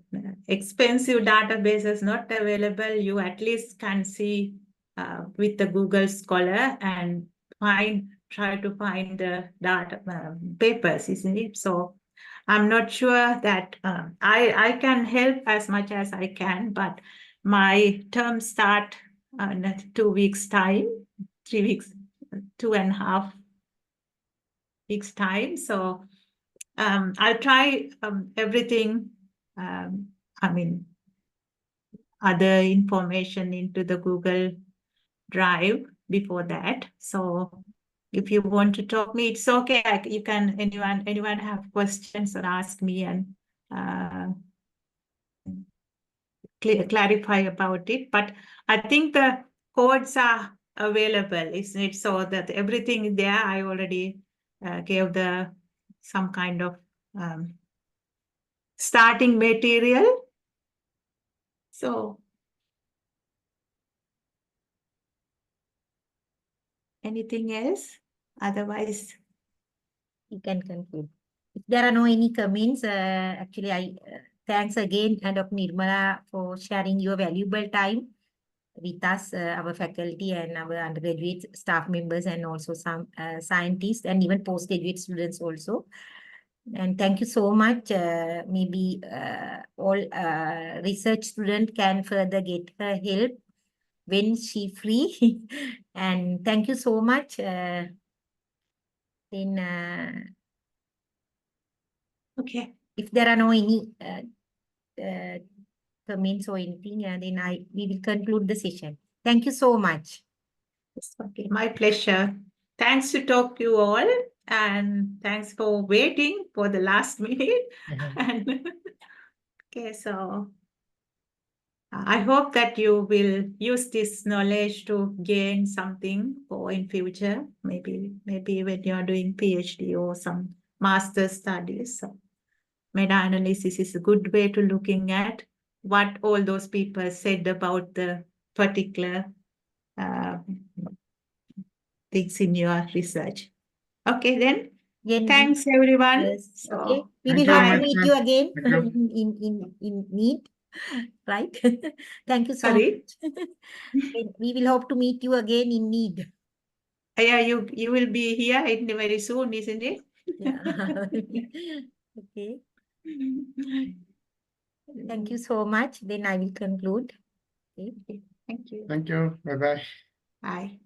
[SPEAKER 1] expensive databases not available, you at least can see with the Google Scholar and try to find the data papers, isn't it? So I'm not sure that I can help as much as I can, but my term start in 2 weeks time, 3 weeks, 2.5 weeks time. So I'll try everything, other information into the Google Drive before that. So if you want to talk me, it's okay. You can, anyone have questions or ask me and clarify about it. But I think the codes are available, isn't it? So that everything there, I already gave some kind of starting material. So anything else? Otherwise,
[SPEAKER 6] You can conclude. If there are no any comments, actually, I thanks again, Dr. Nirmala, for sharing your valuable time with us, our faculty and our undergraduate staff members, and also some scientists and even postgraduate students also. And thank you so much. Maybe all research student can further get her help when she free. And thank you so much. Then
[SPEAKER 1] okay.
[SPEAKER 6] if there are no any comments or anything, then we will conclude the session. Thank you so much.
[SPEAKER 1] Okay, my pleasure. Thanks to talk to you all, and thanks for waiting for the last minute. And okay, so I hope that you will use this knowledge to gain something for in future. Maybe when you are doing PhD or some master's studies. So meta-analysis is a good way to looking at what all those people said about the particular things in your research. Okay, then.
[SPEAKER 6] Again,
[SPEAKER 1] Thanks, everyone.
[SPEAKER 6] yes,
[SPEAKER 1] So,
[SPEAKER 6] okay. We
[SPEAKER 3] thank
[SPEAKER 6] will
[SPEAKER 3] you,
[SPEAKER 6] hope to
[SPEAKER 3] madam.
[SPEAKER 6] meet you again
[SPEAKER 3] Thank you.
[SPEAKER 6] in need, right? Thank you so
[SPEAKER 1] Sorry?
[SPEAKER 6] much. We will hope to meet you again in need.
[SPEAKER 1] Yeah, you will be here very soon, isn't it?
[SPEAKER 6] Yeah. Okay. Thank you so much. Then I will conclude. Okay.
[SPEAKER 1] Thank you.
[SPEAKER 3] Thank you. Bye-bye.
[SPEAKER 1] Bye.